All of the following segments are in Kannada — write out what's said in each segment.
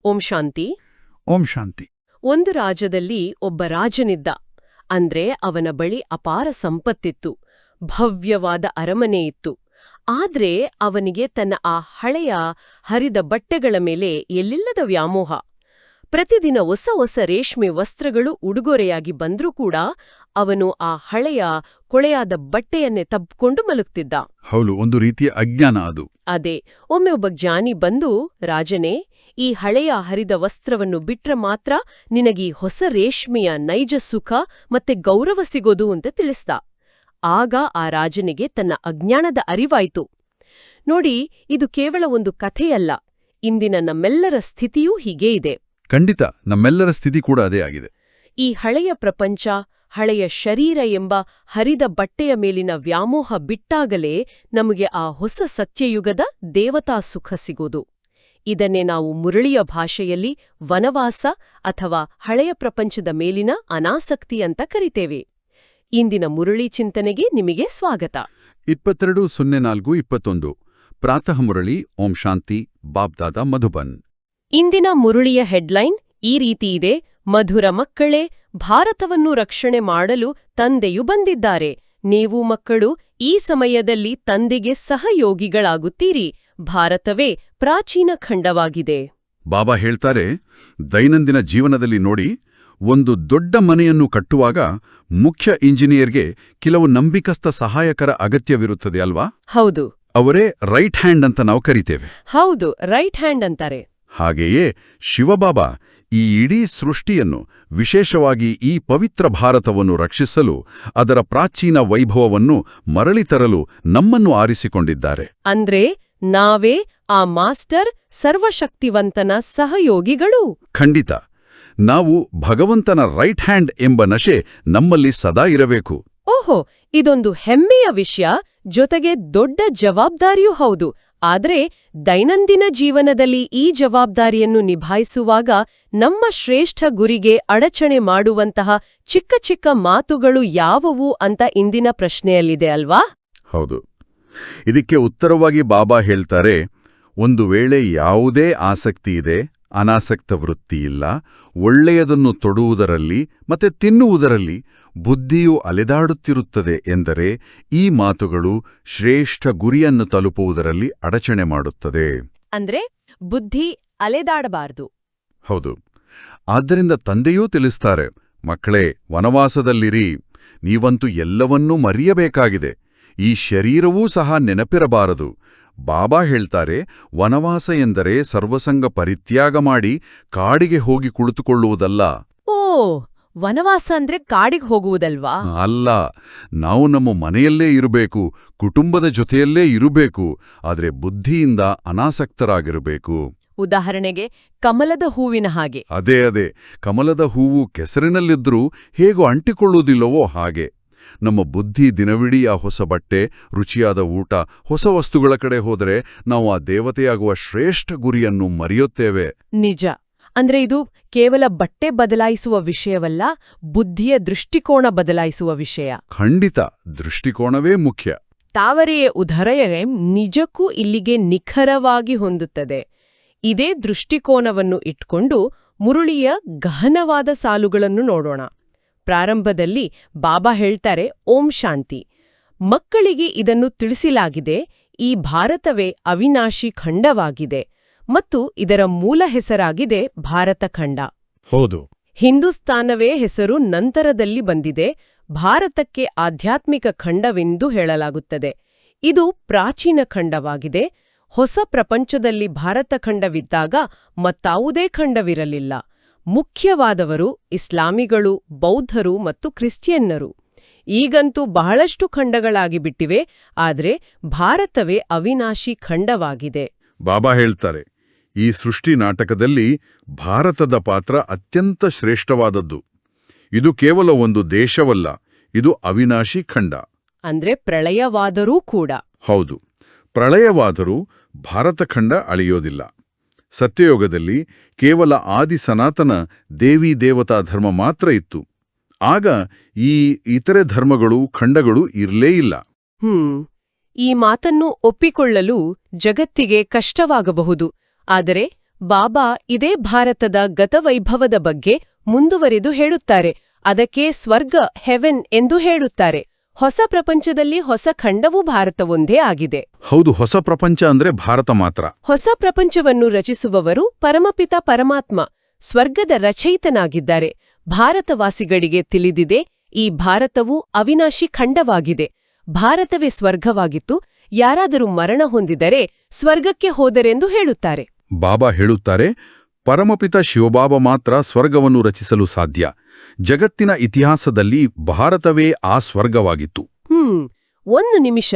ಓಂ ಶಾಂತಿ. ಓಂ ಶಾಂತಿ. ಒಂದು ರಾಜ್ಯದಲ್ಲಿ ಒಬ್ಬ ರಾಜನಿದ್ದ. ಅಂದ್ರೆ ಅವನ ಬಳಿ ಅಪಾರ ಸಂಪತ್ತಿತ್ತು, ಭವ್ಯವಾದ ಅರಮನೆ ಇತ್ತು. ಆದ್ರೆ ಅವನಿಗೆ ತನ್ನ ಆ ಹಳೆಯ ಹರಿದ ಬಟ್ಟೆಗಳ ಮೇಲೆ ಎಲ್ಲಿಲ್ಲದ ವ್ಯಾಮೋಹ. ಪ್ರತಿದಿನ ಹೊಸ ಹೊಸ ರೇಷ್ಮೆ ವಸ್ತ್ರಗಳು ಉಡುಗೊರೆಯಾಗಿ ಬಂದ್ರೂ ಕೂಡ ಅವನು ಆ ಹಳೆಯ ಕೊಳೆಯಾದ ಬಟ್ಟೆಯನ್ನೇ ತಬ್ಕೊಂಡು ಮಲಗ್ತಿದ್ದ. ಹೌದು, ಒಂದು ರೀತಿಯ ಅಜ್ಞಾನ ಅದು. ಅದೇ, ಒಮ್ಮೆ ಒಬ್ಬ ಜ್ಞಾನಿ ಬಂದು, ರಾಜನೇ, ಈ ಹಳೆಯ ಹರಿದ ವಸ್ತ್ರವನ್ನು ಬಿಟ್ರೆ ಮಾತ್ರ ನಿನಗೀ ಹೊಸ ರೇಷ್ಮೆಯ ನೈಜ ಸುಖ ಮತ್ತೆ ಗೌರವ ಸಿಗೋದು ಅಂತ ತಿಳಿಸ್ದ. ಆಗ ಆ ರಾಜನಿಗೆ ತನ್ನ ಅಜ್ಞಾನದ ಅರಿವಾಯ್ತು. ನೋಡಿ, ಇದು ಕೇವಲ ಒಂದು ಕಥೆಯಲ್ಲ, ಇಂದಿನ ನಮ್ಮೆಲ್ಲರ ಸ್ಥಿತಿಯೂ ಹೀಗೇ ಇದೆ. ಖಂಡಿತ, ನಮ್ಮೆಲ್ಲರ ಸ್ಥಿತಿ ಕೂಡ ಅದೇ ಆಗಿದೆ. ಈ ಹಳೆಯ ಪ್ರಪಂಚ, ಹಳೆಯ ಶರೀರ ಎಂಬ ಹರಿದ ಬಟ್ಟೆಯ ಮೇಲಿನ ವ್ಯಾಮೋಹ ಬಿಟ್ಟಾಗಲೇ ನಮಗೆ ಆ ಹೊಸ ಸತ್ಯಯುಗದ ದೇವತಾ ಸುಖ ಸಿಗೋದು. ಇದನ್ನೇ ನಾವು ಮುರಳಿಯ ಭಾಷೆಯಲ್ಲಿ ವನವಾಸ ಅಥವಾ ಹಳೆಯ ಪ್ರಪಂಚದ ಮೇಲಿನ ಅನಾಸಕ್ತಿ ಅಂತ ಕರಿತೇವೆ. ಇಂದಿನ ಮುರಳಿ ಚಿಂತನೆಗೆ ನಿಮಗೆ ಸ್ವಾಗತ. 22-04-21 ಪ್ರಾತಃ ಮುರಳಿ. ಓಂ ಶಾಂತಿ. ಬಾಬ್ದಾದ, ಮಧುಬನ್. ಇಂದಿನ ಮುರಳಿಯ ಹೆಡ್ಲೈನ್ ಈ ರೀತಿಯಿದೆ: ಮಧುರ ಮಕ್ಕಳೇ, ಭಾರತವನ್ನು ರಕ್ಷಣೆ ಮಾಡಲು ತಂದೆಯು ಬಂದಿದ್ದಾರೆ. ನೀವು ಮಕ್ಕಳು ಈ ಸಮಯದಲ್ಲಿ ತಂದೆಗೆ ಸಹಯೋಗಿಗಳಾಗುತ್ತೀರಿ. ಭಾರತವೇ ಪ್ರಾಚೀನ ಖಂಡವಾಗಿದೆ. ಬಾಬಾ ಹೇಳ್ತಾರೆ, ದೈನಂದಿನ ಜೀವನದಲ್ಲಿ ನೋಡಿ, ಒಂದು ದೊಡ್ಡ ಮನೆಯನ್ನು ಕಟ್ಟುವಾಗ ಮುಖ್ಯ ಇಂಜಿನಿಯರ್ಗೆ ಕೆಲವು ನಂಬಿಕಸ್ಥ ಸಹಾಯಕರ ಅಗತ್ಯವಿರುತ್ತದೆ ಅಲ್ವಾ? ಹೌದು. ಅವರೇ ರೈಟ್ ಹ್ಯಾಂಡ್ ಅಂತ ನಾವು ಕರಿತೇವೆ. ಹೌದು, ರೈಟ್ ಹ್ಯಾಂಡ್ ಅಂತಾರೆ. ಹಾಗೆಯೇ ಶಿವಬಾಬಾ ಈ ಇಡೀ ಸೃಷ್ಟಿಯನ್ನು, ವಿಶೇಷವಾಗಿ ಈ ಪವಿತ್ರ ಭಾರತವನ್ನು ರಕ್ಷಿಸಲು, ಅದರ ಪ್ರಾಚೀನ ವೈಭವವನ್ನು ಮರಳಿ ತರಲು ನಮ್ಮನ್ನು ಆರಿಸಿಕೊಂಡಿದ್ದಾರೆ. ಅಂದ್ರೆ ನಾವೇ ಆ ಮಾಸ್ಟರ್ ಸರ್ವಶಕ್ತಿವಂತನ ಸಹಯೋಗಿಗಳು. ಖಂಡಿತ. ನಾವು ಭಗವಂತನ ರೈಟ್ ಹ್ಯಾಂಡ್ ಎಂಬ ನಶೆ ನಮ್ಮಲ್ಲಿ ಸದಾ ಇರಬೇಕು. ಓಹೋ, ಇದೊಂದು ಹೆಮ್ಮೆಯ ವಿಷಯ, ಜೊತೆಗೆ ದೊಡ್ಡ ಜವಾಬ್ದಾರಿಯೂ ಹೌದು. ಆದ್ರೆ ದೈನಂದಿನ ಜೀವನದಲ್ಲಿ ಈ ಜವಾಬ್ದಾರಿಯನ್ನು ನಿಭಾಯಿಸುವಾಗ ನಮ್ಮ ಶ್ರೇಷ್ಠ ಗುರಿಗೆ ಅಡಚಣೆ ಮಾಡುವಂತಹ ಚಿಕ್ಕ ಚಿಕ್ಕ ಮಾತುಗಳು ಯಾವುವು ಅಂತ ಇಂದಿನ ಪ್ರಶ್ನೆಯಲ್ಲಿದೆ ಅಲ್ವಾ? ಹೌದು. ಇದಕ್ಕೆ ಉತ್ತರವಾಗಿ ಬಾಬಾ ಹೇಳ್ತಾರೆ, ಒಂದು ವೇಳೆ ಯಾವುದೇ ಆಸಕ್ತಿ ಇದೆ, ಅನಾಸಕ್ತ ವೃತ್ತಿಯಿಲ್ಲ, ಒಳ್ಳೆಯದನ್ನು ತೊಡುವುದರಲ್ಲಿ ಮತ್ತೆ ತಿನ್ನುವುದರಲ್ಲಿ ಬುದ್ಧಿಯು ಅಲೆದಾಡುತ್ತಿರುತ್ತದೆ ಎಂದರೆ ಈ ಮಾತುಗಳು ಶ್ರೇಷ್ಠ ಗುರಿಯನ್ನು ತಲುಪುವುದರಲ್ಲಿ ಅಡಚಣೆ ಮಾಡುತ್ತದೆ. ಅಂದ್ರೆ ಬುದ್ಧಿ ಅಲೆದಾಡಬಾರದು. ಹೌದು. ಆದ್ದರಿಂದ ತಂದೆಯೂ ತಿಳಿಸ್ತಾರೆ, ಮಕ್ಕಳೇ, ವನವಾಸದಲ್ಲಿರಿ. ನೀವಂತೂ ಎಲ್ಲವನ್ನೂ ಮರೆಯಬೇಕಾಗಿದೆ. ಈ ಶರೀರವೂ ಸಹ ನೆನಪಿರಬಾರದು. ಬಾಬಾ ಹೇಳ್ತಾರೆ, ವನವಾಸ ಎಂದರೆ ಸರ್ವಸಂಗ ಪರಿತ್ಯಾಗ ಮಾಡಿ ಕಾಡಿಗೆ ಹೋಗಿ ಕುಳಿತುಕೊಳ್ಳುವುದಲ್ಲ. ಓ, ವನವಾಸ ಅಂದ್ರೆ ಕಾಡಿಗೆ ಹೋಗುವುದಲ್ವಾ? ಅಲ್ಲ. ನಾವು ನಮ್ಮ ಮನೆಯಲ್ಲೇ ಇರಬೇಕು, ಕುಟುಂಬದ ಜೊತೆಯಲ್ಲೇ ಇರಬೇಕು, ಆದರೆ ಬುದ್ಧಿಯಿಂದ ಅನಾಸಕ್ತರಾಗಿರಬೇಕು. ಉದಾಹರಣೆಗೆ ಕಮಲದ ಹೂವಿನ ಹಾಗೆ. ಅದೇ, ಕಮಲದ ಹೂವು ಕೆಸರಿನಲ್ಲಿದ್ರೂ ಹೇಗೂ ಅಂಟಿಕೊಳ್ಳುವುದಿಲ್ಲವೋ ಹಾಗೆ ನಮ್ಮ ಬುದ್ಧಿ ದಿನವಿಡೀ ಆ ಹೊಸ ಬಟ್ಟೆ, ರುಚಿಯಾದ ಊಟ, ಹೊಸ ವಸ್ತುಗಳ ಕಡೆ ಹೋದರೆ ನಾವು ಆ ದೇವತೆಯಾಗುವ ಶ್ರೇಷ್ಠ ಗುರಿಯನ್ನು ಮರೆಯುತ್ತೇವೆ. ನಿಜ. ಅಂದ್ರೆ ಇದು ಕೇವಲ ಬಟ್ಟೆ ಬದಲಾಯಿಸುವ ವಿಷಯವಲ್ಲ, ಬುದ್ಧಿಯ ದೃಷ್ಟಿಕೋನ ಬದಲಾಯಿಸುವ ವಿಷಯ. ಖಂಡಿತ, ದೃಷ್ಟಿಕೋನವೇ ಮುಖ್ಯ. ತಾವರೆಯ ಉದಾಹರಣೆ ನಿಜಕ್ಕೂ ಇಲ್ಲಿಗೆ ನಿಖರವಾಗಿ ಹೊಂದುತ್ತದೆ. ಇದೇ ದೃಷ್ಟಿಕೋನವನ್ನು ಇಟ್ಕೊಂಡು ಮುರುಳಿಯ ಗಹನವಾದ ಸಾಲುಗಳನ್ನು ನೋಡೋಣ. ಪ್ರಾರಂಭದಲ್ಲಿ ಬಾಬಾ ಹೇಳ್ತಾರೆ, ಓಂ ಶಾಂತಿ. ಮಕ್ಕಳಿಗೆ ಇದನ್ನು ತಿಳಿಸಲಾಗಿದೆ, ಈ ಭಾರತವೇ ಅವಿನಾಶಿ ಖಂಡವಾಗಿದೆ ಮತ್ತು ಇದರ ಮೂಲ ಹೆಸರಾಗಿದೆ ಭಾರತ ಖಂಡ. ಹೌದು. ಹಿಂದೂಸ್ತಾನವೇ ಹೆಸರು ನಂತರದಲ್ಲಿ ಬಂದಿದೆ. ಭಾರತಕ್ಕೆ ಆಧ್ಯಾತ್ಮಿಕ ಖಂಡವೆಂದು ಹೇಳಲಾಗುತ್ತದೆ. ಇದು ಪ್ರಾಚೀನ ಖಂಡವಾಗಿದೆ. ಹೊಸ ಪ್ರಪಂಚದಲ್ಲಿ ಭಾರತ ಖಂಡವಿದ್ದಾಗ ಮತ್ತಾವುದೇ ಖಂಡವಿರಲಿಲ್ಲ. ಮುಖ್ಯವಾದವರು ಇಸ್ಲಾಮಿಗಳು, ಬೌದ್ಧರು ಮತ್ತು ಕ್ರಿಶ್ಚಿಯನ್ನರು. ಈಗಂತೂ ಬಹಳಷ್ಟು ಖಂಡಗಳಾಗಿ ಬಿಟ್ಟಿವೆ, ಆದರೆ ಭಾರತವೇ ಅವಿನಾಶಿ ಖಂಡವಾಗಿದೆ. ಬಾಬಾ ಹೇಳ್ತಾರೆ, ಈ ಸೃಷ್ಟಿ ನಾಟಕದಲ್ಲಿ ಭಾರತದ ಪಾತ್ರ ಅತ್ಯಂತ ಶ್ರೇಷ್ಠವಾದದ್ದು. ಇದು ಕೇವಲ ಒಂದು ದೇಶವಲ್ಲ, ಇದು ಅವಿನಾಶಿ ಖಂಡ. ಅಂದ್ರೆ ಪ್ರಳಯವಾದರೂ ಕೂಡ. ಹೌದು, ಪ್ರಳಯವಾದರೂ ಭಾರತ ಖಂಡ ಅಳಿಯೋದಿಲ್ಲ. ಸತ್ಯಯುಗದಲ್ಲಿ ಕೇವಲ ಆದಿ ಸನಾತನ ದೇವಿ ದೇವತಾ ಧರ್ಮ ಮಾತ್ರ ಇತ್ತು. ಆಗ ಈ ಇತರೆ ಧರ್ಮಗಳು, ಖಂಡಗಳು ಇರಲೇ ಇಲ್ಲ. ಈ ಮಾತನ್ನು ಒಪ್ಪಿಕೊಳ್ಳಲು ಜಗತ್ತಿಗೆ ಕಷ್ಟವಾಗಬಹುದು. ಆದರೆ ಬಾಬಾ ಇದೇ ಭಾರತದ ಗತವೈಭವದ ಬಗ್ಗೆ ಮುಂದುವರಿದು ಹೇಳುತ್ತಾರೆ. ಅದಕ್ಕೆ ಸ್ವರ್ಗ ಹೆವೆನ್ ಎಂದು ಹೇಳುತ್ತಾರೆ. ಹೊಸ ಪ್ರಪಂಚದಲ್ಲಿ ಹೊಸ ಖಂಡವೂ ಭಾರತವೊಂದೇ ಆಗಿದೆ. ಹೌದು, ಹೊಸ ಪ್ರಪಂಚ ಅಂದ್ರೆ ಭಾರತ ಮಾತ್ರ. ಹೊಸ ಪ್ರಪಂಚವನ್ನು ರಚಿಸುವವರು ಪರಮಪಿತ ಪರಮಾತ್ಮ, ಸ್ವರ್ಗದ ರಚಯಿತನಾಗಿದ್ದಾರೆ. ಭಾರತವಾಸಿಗಳಿಗೆ ತಿಳಿದಿದೆ, ಈ ಭಾರತವು ಅವಿನಾಶಿ ಖಂಡವಾಗಿದೆ. ಭಾರತವೇ ಸ್ವರ್ಗವಾಗಿತ್ತು. ಯಾರಾದರೂ ಮರಣ ಹೊಂದಿದರೆ ಸ್ವರ್ಗಕ್ಕೆ ಹೋದರೆಂದು ಹೇಳುತ್ತಾರೆ. ಬಾಬಾ ಹೇಳುತ್ತಾರೆ, ಪರಮಪಿತ ಶಿವಬಾಬಾ ಮಾತ್ರ ಸ್ವರ್ಗವನ್ನು ರಚಿಸಲು ಸಾಧ್ಯ. ಜಗತ್ತಿನ ಇತಿಹಾಸದಲ್ಲಿ ಭಾರತವೇ ಆ ಸ್ವರ್ಗವಾಗಿತ್ತು. ಒಂದು ನಿಮಿಷ.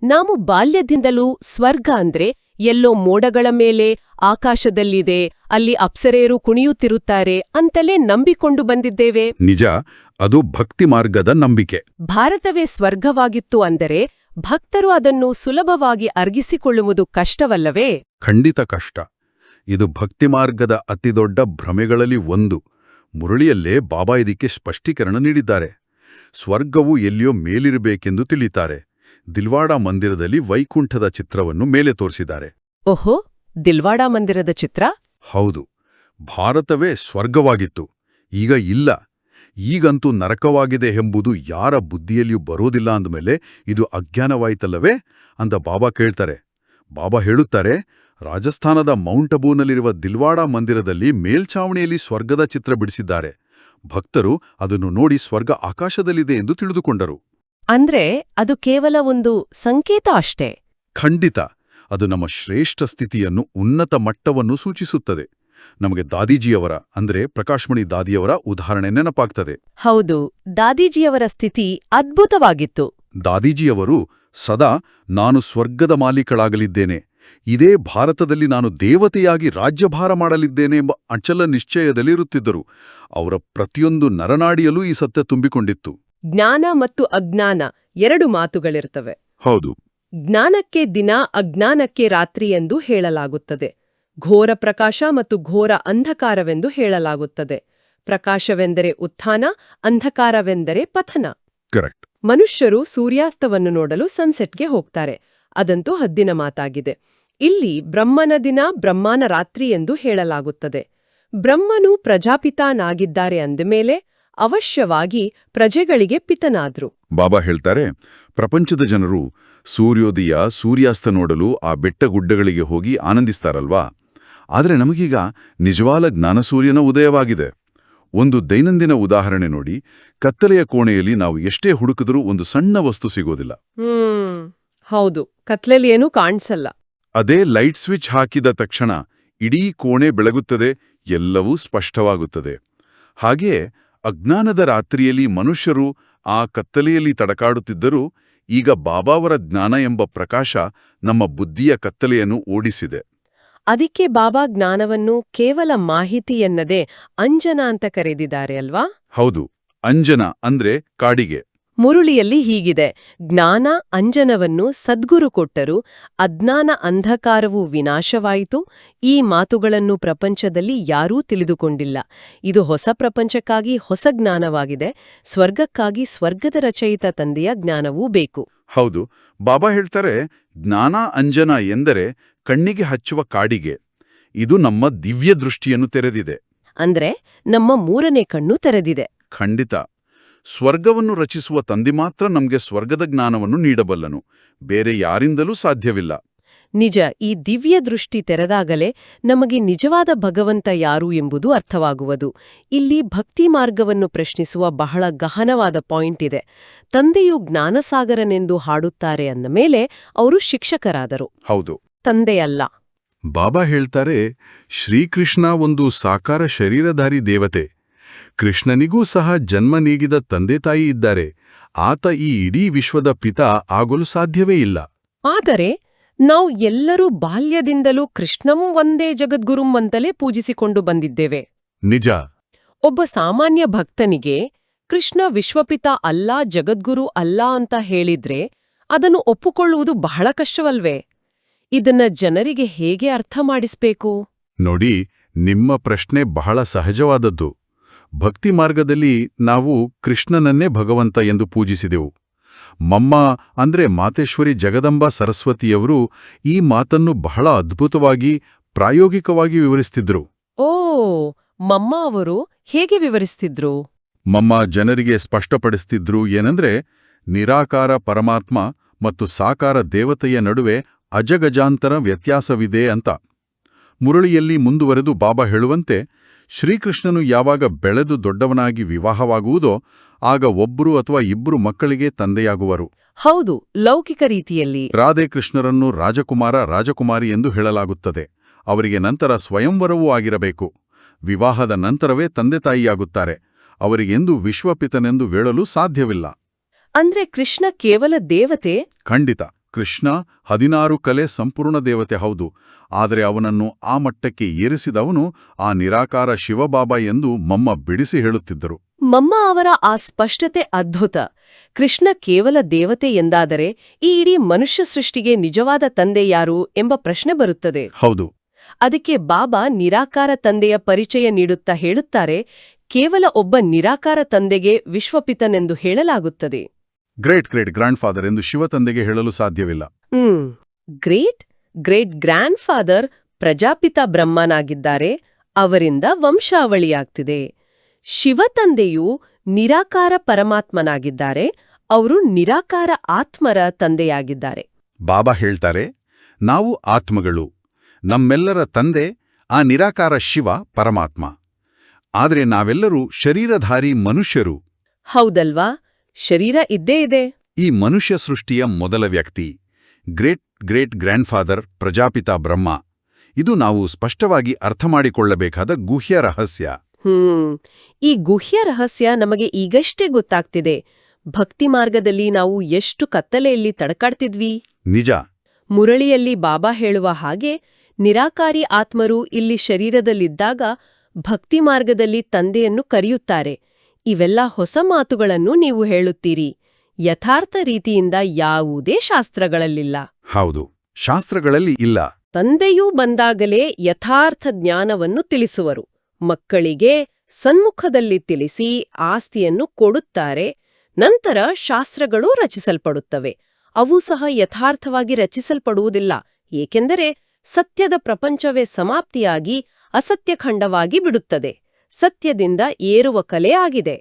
ನಾವು ಬಾಲ್ಯದಿಂದಲೂ ಸ್ವರ್ಗ ಅಂದ್ರೆ ಎಲ್ಲೋ ಮೋಡಗಳ ಮೇಲೆ ಆಕಾಶದಲ್ಲಿದೆ, ಅಲ್ಲಿ ಅಪ್ಸರೆಯರು ಕುಣಿಯುತ್ತಿರುತ್ತಾರೆ ಅಂತಲೇ ನಂಬಿಕೊಂಡು ಬಂದಿದ್ದೇವೆ. ನಿಜ, ಅದು ಭಕ್ತಿ ಮಾರ್ಗದ ನಂಬಿಕೆ. ಭಾರತವೇ ಸ್ವರ್ಗವಾಗಿತ್ತು ಅಂದರೆ ಭಕ್ತರು ಅದನ್ನು ಸುಲಭವಾಗಿ ಅರ್ಗಿಸಿಕೊಳ್ಳುವುದು ಕಷ್ಟವಲ್ಲವೇ? ಖಂಡಿತ ಕಷ್ಟ. ಇದು ಭಕ್ತಿ ಮಾರ್ಗದ ಅತಿದೊಡ್ಡ ಭ್ರಮೆಗಳಲ್ಲಿ ಒಂದು. ಮುರಳಿಯಲ್ಲೇ ಬಾಬಾ ಇದಕ್ಕೆ ಸ್ಪಷ್ಟೀಕರಣ ನೀಡಿದ್ದಾರೆ. ಸ್ವರ್ಗವು ಎಲ್ಲಿಯೋ ಮೇಲಿರಬೇಕೆಂದು ತಿಳಿತಾರೆ. ದಿಲ್ವಾಡ ಮಂದಿರದಲ್ಲಿ ವೈಕುಂಠದ ಚಿತ್ರವನ್ನು ಮೇಲೆ ತೋರಿಸಿದ್ದಾರೆ. ಓಹೋ, ದಿಲ್ವಾಡ ಮಂದಿರದ ಚಿತ್ರ? ಹೌದು. ಭಾರತವೇ ಸ್ವರ್ಗವಾಗಿತ್ತು, ಈಗ ಇಲ್ಲ. ಈಗಂತೂ ನರಕವಾಗಿದೆ ಎಂಬುದು ಯಾರ ಬುದ್ಧಿಯಲ್ಲಿಯೂ ಬರೋದಿಲ್ಲ ಅಂದಮೇಲೆ ಇದು ಅಜ್ಞಾನವಾಯಿತಲ್ಲವೇ ಅಂತ ಬಾಬಾ ಕೇಳ್ತಾರೆ. ಬಾಬಾ ಹೇಳುತ್ತಾರೆ, ರಾಜಸ್ಥಾನದ ಮೌಂಟ್ ಅಬೂನಲ್ಲಿರುವ ದಿಲ್ವಾಡ ಮಂದಿರದಲ್ಲಿ ಮೇಲ್ಛಾವಣಿಯಲ್ಲಿ ಸ್ವರ್ಗದ ಚಿತ್ರ ಬಿಡಿಸಿದ್ದಾರೆ. ಭಕ್ತರು ಅದನ್ನು ನೋಡಿ ಸ್ವರ್ಗ ಆಕಾಶದಲ್ಲಿದೆ ಎಂದು ತಿಳಿದುಕೊಂಡರು. ಅಂದ್ರೆ ಅದು ಕೇವಲ ಒಂದು ಸಂಕೇತ ಅಷ್ಟೇ? ಖಂಡಿತ. ಅದು ನಮ್ಮ ಶ್ರೇಷ್ಠ ಸ್ಥಿತಿಯನ್ನು, ಉನ್ನತ ಮಟ್ಟವನ್ನು ಸೂಚಿಸುತ್ತದೆ. ನಮಗೆ ದಾದೀಜಿಯವರ ಅಂದ್ರೆ ಪ್ರಕಾಶ್ಮಣಿ ದಾದಿಯವರ ಉದಾಹರಣೆ ನೆನಪಾಗ್ತದೆ. ಹೌದು, ದಾದೀಜಿಯವರ ಸ್ಥಿತಿ ಅದ್ಭುತವಾಗಿತ್ತು. ದಾದೀಜಿಯವರು ಸದಾ ನಾನು ಸ್ವರ್ಗದ ಮಾಲೀಕಳಾಗಲಿದ್ದೇನೆ, ಇದೇ ಭಾರತದಲ್ಲಿ ನಾನು ದೇವತೆಯಾಗಿ ರಾಜ್ಯಭಾರ ಮಾಡಲಿದ್ದೇನೆ ಎಂಬ ಅಚಲ ನಿಶ್ಚಯದಲ್ಲಿರುತ್ತಿದ್ದರು. ಅವರ ಪ್ರತಿಯೊಂದು ನರನಾಡಿಯಲ್ಲೂ ಈ ಸತ್ಯ ತುಂಬಿಕೊಂಡಿತ್ತು. ಜ್ಞಾನ ಮತ್ತು ಅಜ್ಞಾನ ಎರಡು ಮಾತುಗಳಿರ್ತವೆ. ಹೌದು. ಜ್ಞಾನಕ್ಕೆ ದಿನ, ಅಜ್ಞಾನಕ್ಕೆ ರಾತ್ರಿ ಎಂದು ಹೇಳಲಾಗುತ್ತದೆ. ಘೋರ ಪ್ರಕಾಶ ಮತ್ತು ಘೋರ ಅಂಧಕಾರವೆಂದು ಹೇಳಲಾಗುತ್ತದೆ. ಪ್ರಕಾಶವೆಂದರೆ ಉತ್ಥಾನ, ಅಂಧಕಾರವೆಂದರೆ ಪತನ. ಕರೆಕ್ಟ್. ಮನುಷ್ಯರು ಸೂರ್ಯಾಸ್ತವನ್ನು ನೋಡಲು ಸನ್ಸೆಟ್ಗೆ ಹೋಗ್ತಾರೆ. ಅದಂತೂ ಹದ್ದಿನ ಮಾತಾಗಿದೆ. ಇಲ್ಲಿ ಬ್ರಹ್ಮನ ದಿನ, ಬ್ರಹ್ಮನ ರಾತ್ರಿ ಎಂದು ಹೇಳಲಾಗುತ್ತದೆ. ಬ್ರಹ್ಮನು ಪ್ರಜಾಪಿತಾನಾಗಿದ್ದಾರೆ ಅಂದಮೇಲೆ ಅವಶ್ಯವಾಗಿ ಪ್ರಜೆಗಳಿಗೆ ಪಿತನಾದ್ರು. ಬಾಬಾ ಹೇಳ್ತಾರೆ, ಪ್ರಪಂಚದ ಜನರು ಸೂರ್ಯೋದಯ, ಸೂರ್ಯಾಸ್ತ ನೋಡಲು ಆ ಬೆಟ್ಟಗುಡ್ಡಗಳಿಗೆ ಹೋಗಿ ಆನಂದಿಸ್ತಾರಲ್ವಾ? ಆದರೆ ನಮಗೀಗ ನಿಜವಾದ ಜ್ಞಾನಸೂರ್ಯನ ಉದಯವಾಗಿದೆ. ಒಂದು ದೈನಂದಿನ ಉದಾಹರಣೆ ನೋಡಿ. ಕತ್ತಲೆಯ ಕೋಣೆಯಲ್ಲಿ ನಾವು ಎಷ್ಟೇ ಹುಡುಕಿದ್ರೂ ಒಂದು ಸಣ್ಣ ವಸ್ತು ಸಿಗೋದಿಲ್ಲ. ಹೌದು, ಕತ್ಲೆಯಲ್ಲಿ ಏನೂ ಕಾಣಿಸಲ್ಲ. ಅದೇ ಲೈಟ್ ಸ್ವಿಚ್ ಹಾಕಿದ ತಕ್ಷಣ ಇಡೀ ಕೋಣೆ ಬೆಳಗುತ್ತದೆ, ಎಲ್ಲವೂ ಸ್ಪಷ್ಟವಾಗುತ್ತದೆ. ಹಾಗೆಯೇ ಅಜ್ಞಾನದ ರಾತ್ರಿಯಲ್ಲಿ ಮನುಷ್ಯರು ಆ ಕತ್ತಲೆಯಲ್ಲಿ ತಡಕಾಡುತ್ತಿದ್ದರೂ ಈಗ ಬಾಬಾವರ ಜ್ಞಾನ ಎಂಬ ಪ್ರಕಾಶ ನಮ್ಮ ಬುದ್ಧಿಯ ಕತ್ತಲೆಯನ್ನು ಓಡಿಸಿದೆ. ಅದಕ್ಕೆ ಬಾಬಾ ಜ್ಞಾನವನ್ನು ಕೇವಲ ಮಾಹಿತಿಯನ್ನದೇ ಅಂಜನ ಅಂತ ಕರೆದಿದ್ದಾರೆ ಅಲ್ವಾ? ಹೌದು, ಅಂಜನ ಅಂದ್ರೆ ಕಾಡಿಗೆ. ಮುರುಳಿಯಲ್ಲಿ ಹೀಗಿದೆ: ಜ್ಞಾನ ಅಂಜನವನ್ನು ಸದ್ಗುರು ಕೊಟ್ಟರು, ಅಜ್ಞಾನ ಅಂಧಕಾರವು ವಿನಾಶವಾಯಿತು. ಈ ಮಾತುಗಳನ್ನು ಪ್ರಪಂಚದಲ್ಲಿ ಯಾರೂ ತಿಳಿದುಕೊಂಡಿಲ್ಲ. ಇದು ಹೊಸ ಪ್ರಪಂಚಕ್ಕಾಗಿ ಹೊಸ ಜ್ಞಾನವಾಗಿದೆ. ಸ್ವರ್ಗಕ್ಕಾಗಿ ಸ್ವರ್ಗದ ರಚಯಿತ ತಂದೆಯ ಜ್ಞಾನವೂ ಬೇಕು. ಹೌದು, ಬಾಬಾ ಹೇಳ್ತಾರೆ, ಜ್ಞಾನ ಅಂಜನ ಎಂದರೆ ಕಣ್ಣಿಗೆ ಹಚ್ಚುವ ಕಾಡಿಗೆ. ಇದು ನಮ್ಮ ದಿವ್ಯ ದೃಷ್ಟಿಯನ್ನು ತೆರೆದಿದೆ. ಅಂದ್ರೆ ನಮ್ಮ ಮೂರನೇ ಕಣ್ಣು ತೆರೆದಿದೆ. ಖಂಡಿತ. ಸ್ವರ್ಗವನ್ನು ರಚಿಸುವ ತಂದೆ ಮಾತ್ರ ನಮಗೆ ಸ್ವರ್ಗದ ಜ್ಞಾನವನ್ನು ನೀಡಬಲ್ಲನು, ಬೇರೆ ಯಾರಿಂದಲೂ ಸಾಧ್ಯವಿಲ್ಲ. ನಿಜ. ಈ ದಿವ್ಯ ದೃಷ್ಟಿ ತೆರೆದಾಗಲೇ ನಮಗೆ ನಿಜವಾದ ಭಗವಂತ ಯಾರು ಎಂಬುದು ಅರ್ಥವಾಗುವುದು. ಇಲ್ಲಿ ಭಕ್ತಿ ಮಾರ್ಗವನ್ನು ಪ್ರಶ್ನಿಸುವ ಬಹಳ ಗಹನವಾದ ಪಾಯಿಂಟ್ ಇದೆ. ತಂದೆಯು ಜ್ಞಾನಸಾಗರನೆಂದು ಹಾಡುತ್ತಾರೆ ಅಂದ ಮೇಲೆ ಅವರು ಶಿಕ್ಷಕರಾದರು. ಹೌದು, ತಂದೆಯಲ್ಲ. ಬಾಬಾ ಹೇಳ್ತಾರೆ, ಶ್ರೀಕೃಷ್ಣ ಒಂದು ಸಾಕಾರ ಶರೀರಧಾರಿ ದೇವತೆ. ಕೃಷ್ಣನಿಗೂ ಸಹ ಜನ್ಮ ನೀಗಿದ ತಂದೆ ತಾಯಿ ಇದ್ದಾರೆ. ಆತ ಈ ಇಡೀ ವಿಶ್ವದ ಪಿತ ಆಗಲು ಸಾಧ್ಯವೇ ಇಲ್ಲ. ಆದರೆ ನಾವು ಎಲ್ಲರೂ ಬಾಲ್ಯದಿಂದಲೂ ಕೃಷ್ಣಂ ಒಂದೇ ಜಗದ್ಗುರುಂ ಅಂತಲೇ ಪೂಜಿಸಿಕೊಂಡು ಬಂದಿದ್ದೇವೆ. ನಿಜ. ಒಬ್ಬ ಸಾಮಾನ್ಯ ಭಕ್ತನಿಗೆ ಕೃಷ್ಣ ವಿಶ್ವಪಿತ ಅಲ್ಲ, ಜಗದ್ಗುರು ಅಲ್ಲ ಅಂತ ಹೇಳಿದ್ರೆ ಅದನ್ನು ಒಪ್ಪುಕೊಳ್ಳುವುದು ಬಹಳ ಕಷ್ಟವಲ್ವೇ? ಇದನ್ನ ಜನರಿಗೆ ಹೇಗೆ ಅರ್ಥ ಮಾಡಿಸ್ಬೇಕು? ನೋಡಿ, ನಿಮ್ಮ ಪ್ರಶ್ನೆ ಬಹಳ ಸಹಜವಾದದ್ದು. ಭಕ್ತಿ ಮಾರ್ಗದಲ್ಲಿ ನಾವು ಕೃಷ್ಣನನ್ನೇ ಭಗವಂತ ಎಂದು ಪೂಜಿಸಿದೆವು. ಮಮ್ಮ ಅಂದ್ರೆ ಮಾತೇಶ್ವರಿ ಜಗದಂಬಾ ಸರಸ್ವತಿಯವರು ಈ ಮಾತನ್ನು ಬಹಳ ಅದ್ಭುತವಾಗಿ ಪ್ರಾಯೋಗಿಕವಾಗಿ ವಿವರಿಸ್ತಿದ್ರು. ಓ, ಮಮ್ಮ ಅವರು ಹೇಗೆ ವಿವರಿಸ್ತಿದ್ರು? ಮಮ್ಮ ಜನರಿಗೆ ಸ್ಪಷ್ಟಪಡಿಸ್ತಿದ್ರು ಏನಂದ್ರೆ, ನಿರಾಕಾರ ಪರಮಾತ್ಮ ಮತ್ತು ಸಾಕಾರ ದೇವತೆಯ ನಡುವೆ ಅಜಗಜಾಂತರ ವ್ಯತ್ಯಾಸವಿದೆ ಅಂತ. ಮುರಳಿಯಲ್ಲಿ ಮುಂದುವರೆದು ಬಾಬಾ ಹೇಳುವಂತೆ, ಶ್ರೀಕೃಷ್ಣನು ಯಾವಾಗ ಬೆಳೆದು ದೊಡ್ಡವನಾಗಿ ವಿವಾಹವಾಗುವುದೋ ಆಗ ಒಬ್ಬರು ಅಥವಾ ಇಬ್ಬರು ಮಕ್ಕಳಿಗೆ ತಂದೆಯಾಗುವರು. ಹೌದು, ಲೌಕಿಕ ರೀತಿಯಲ್ಲಿ. ರಾಧೇಕೃಷ್ಣರನ್ನು ರಾಜಕುಮಾರಿ ಎಂದು ಹೇಳಲಾಗುತ್ತದೆ. ಅವರಿಗೆ ನಂತರ ಸ್ವಯಂವರವೂ ಆಗಿರಬೇಕು. ವಿವಾಹದ ನಂತರವೇ ತಂದೆ ತಾಯಿಯಾಗುತ್ತಾರೆ. ಅವರಿಗೆಂದು ವಿಶ್ವಪಿತನೆಂದು ಹೇಳಲು ಸಾಧ್ಯವಿಲ್ಲ. ಅಂದ್ರೆ ಕೃಷ್ಣ ಕೇವಲ ದೇವತೆ? ಖಂಡಿತ. ಕೃಷ್ಣ 16 ಕಲೆ ಸಂಪೂರ್ಣ ದೇವತೆ ಹೌದು. ಆದರೆ ಅವನನ್ನು ಆ ಮಟ್ಟಕ್ಕೆ ಏರಿಸಿದವನು ಆ ನಿರಾಕಾರ ಶಿವಬಾಬಾ ಎಂದು ಮಮ್ಮ ಬಿಡಿಸಿ ಹೇಳುತ್ತಿದ್ದರು. ಮಮ್ಮ ಅವರ ಆ ಸ್ಪಷ್ಟತೆ ಅದ್ಭುತ. ಕೃಷ್ಣ ಕೇವಲ ದೇವತೆ ಎಂದಾದರೆ ಈ ಇಡೀ ಮನುಷ್ಯ ಸೃಷ್ಟಿಗೆ ನಿಜವಾದ ತಂದೆ ಯಾರು ಎಂಬ ಪ್ರಶ್ನೆ ಬರುತ್ತದೆ. ಹೌದು. ಅದಕ್ಕೆ ಬಾಬಾ ನಿರಾಕಾರ ತಂದೆಯ ಪರಿಚಯ ನೀಡುತ್ತಾ ಹೇಳುತ್ತಾರೆ, ಕೇವಲ ಒಬ್ಬ ನಿರಾಕಾರ ತಂದೆಗೆ ವಿಶ್ವಪಿತನೆಂದು ಹೇಳಲಾಗುತ್ತದೆ. ಗ್ರೇಟ್ ಗ್ರ್ಯಾಂಡ್ ಫಾದರ್ ಎಂದು ಶಿವತಂದೆಗೆ ಹೇಳಲು ಸಾಧ್ಯವಿಲ್ಲ. ಗ್ರೇಟ್ ಗ್ರ್ಯಾಂಡ್ ಫಾದರ್ ಪ್ರಜಾಪಿತ ಬ್ರಹ್ಮನಾಗಿದ್ದಾರೆ. ಅವರಿಂದ ವಂಶಾವಳಿಯಾಗ್ತಿದೆ. ಶಿವತಂದೆಯು ನಿರಾಕಾರ ಪರಮಾತ್ಮನಾಗಿದ್ದಾರೆ. ಅವರು ನಿರಾಕಾರ ಆತ್ಮರ ತಂದೆಯಾಗಿದ್ದಾರೆ. ಬಾಬಾ ಹೇಳ್ತಾರೆ, ನಾವು ಆತ್ಮಗಳು. ನಮ್ಮೆಲ್ಲರ ತಂದೆ ಆ ನಿರಾಕಾರ ಶಿವ ಪರಮಾತ್ಮ. ಆದರೆ ನಾವೆಲ್ಲರೂ ಶರೀರಧಾರಿ ಮನುಷ್ಯರು. ಹೌದಲ್ವಾ? ಶರೀರ ಇದ್ದೇ ಇದೆ. ಈ ಮನುಷ್ಯ ಸೃಷ್ಟಿಯ ಮೊದಲ ವ್ಯಕ್ತಿ great grand father Prajapita Brahma. ಇದು ನಾವು ಸ್ಪಷ್ಟವಾಗಿ ಅರ್ಥಮಾಡಿಕೊಳ್ಳಬೇಕಾದ ಗುಹ್ಯ ರಹಸ್ಯ. ಈ ಗುಹ್ಯ ರಹಸ್ಯ ನಮಗೆ ಈಗಷ್ಟೇ ಗೊತ್ತಾಗ್ತಿದೆ. ಭಕ್ತಿ ಮಾರ್ಗದಲ್ಲಿ ನಾವು ಎಷ್ಟು ಕತ್ತಲೆಯಲ್ಲಿ ತಡಕಾಡ್ತಿದ್ವಿ. ನಿಜ. ಮುರಳಿಯಲ್ಲಿ ಬಾಬಾ ಹೇಳುವ ಹಾಗೆ ನಿರಾಕಾರಿ ಆತ್ಮರು ಇಲ್ಲಿ ಶರೀರದಲ್ಲಿದ್ದಾಗ ಭಕ್ತಿ ಮಾರ್ಗದಲ್ಲಿ ತಂದೆಯನ್ನು ಕರೆಯುತ್ತಾರೆ. ಇವೆಲ್ಲ ಹೊಸ ಮಾತುಗಳನ್ನು ನೀವು ಹೇಳುತ್ತೀರಿ. ಯಥಾರ್ಥ ರೀತಿಯಿಂದ ಯಾವುದೇ ಶಾಸ್ತ್ರಗಳಲ್ಲಿಲ್ಲ. ಹೌದು, ಶಾಸ್ತ್ರಗಳಲ್ಲಿ ಇಲ್ಲ. ತಂದೆಯೂ ಬಂದಾಗಲೇ ಯಥಾರ್ಥ ಜ್ಞಾನವನ್ನು ತಿಳಿಸುವರು. ಮಕ್ಕಳಿಗೆ ಸನ್ಮುಖದಲ್ಲಿ ತಿಳಿಸಿ ಆಸ್ತಿಯನ್ನು ಕೊಡುತ್ತಾರೆ. ನಂತರ ಶಾಸ್ತ್ರಗಳು ರಚಿಸಲ್ಪಡುತ್ತವೆ. ಅವು ಸಹ ಯಥಾರ್ಥವಾಗಿ ರಚಿಸಲ್ಪಡುವುದಿಲ್ಲ. ಏಕೆಂದರೆ ಸತ್ಯದ ಪ್ರಪಂಚವೇ ಸಮಾಪ್ತಿಯಾಗಿ ಅಸತ್ಯಖಂಡವಾಗಿ ಬಿಡುತ್ತದೆ. ಸತ್ಯದಿಂದ ಏರುವ ಕಲೆ ಆಗಿದೆ.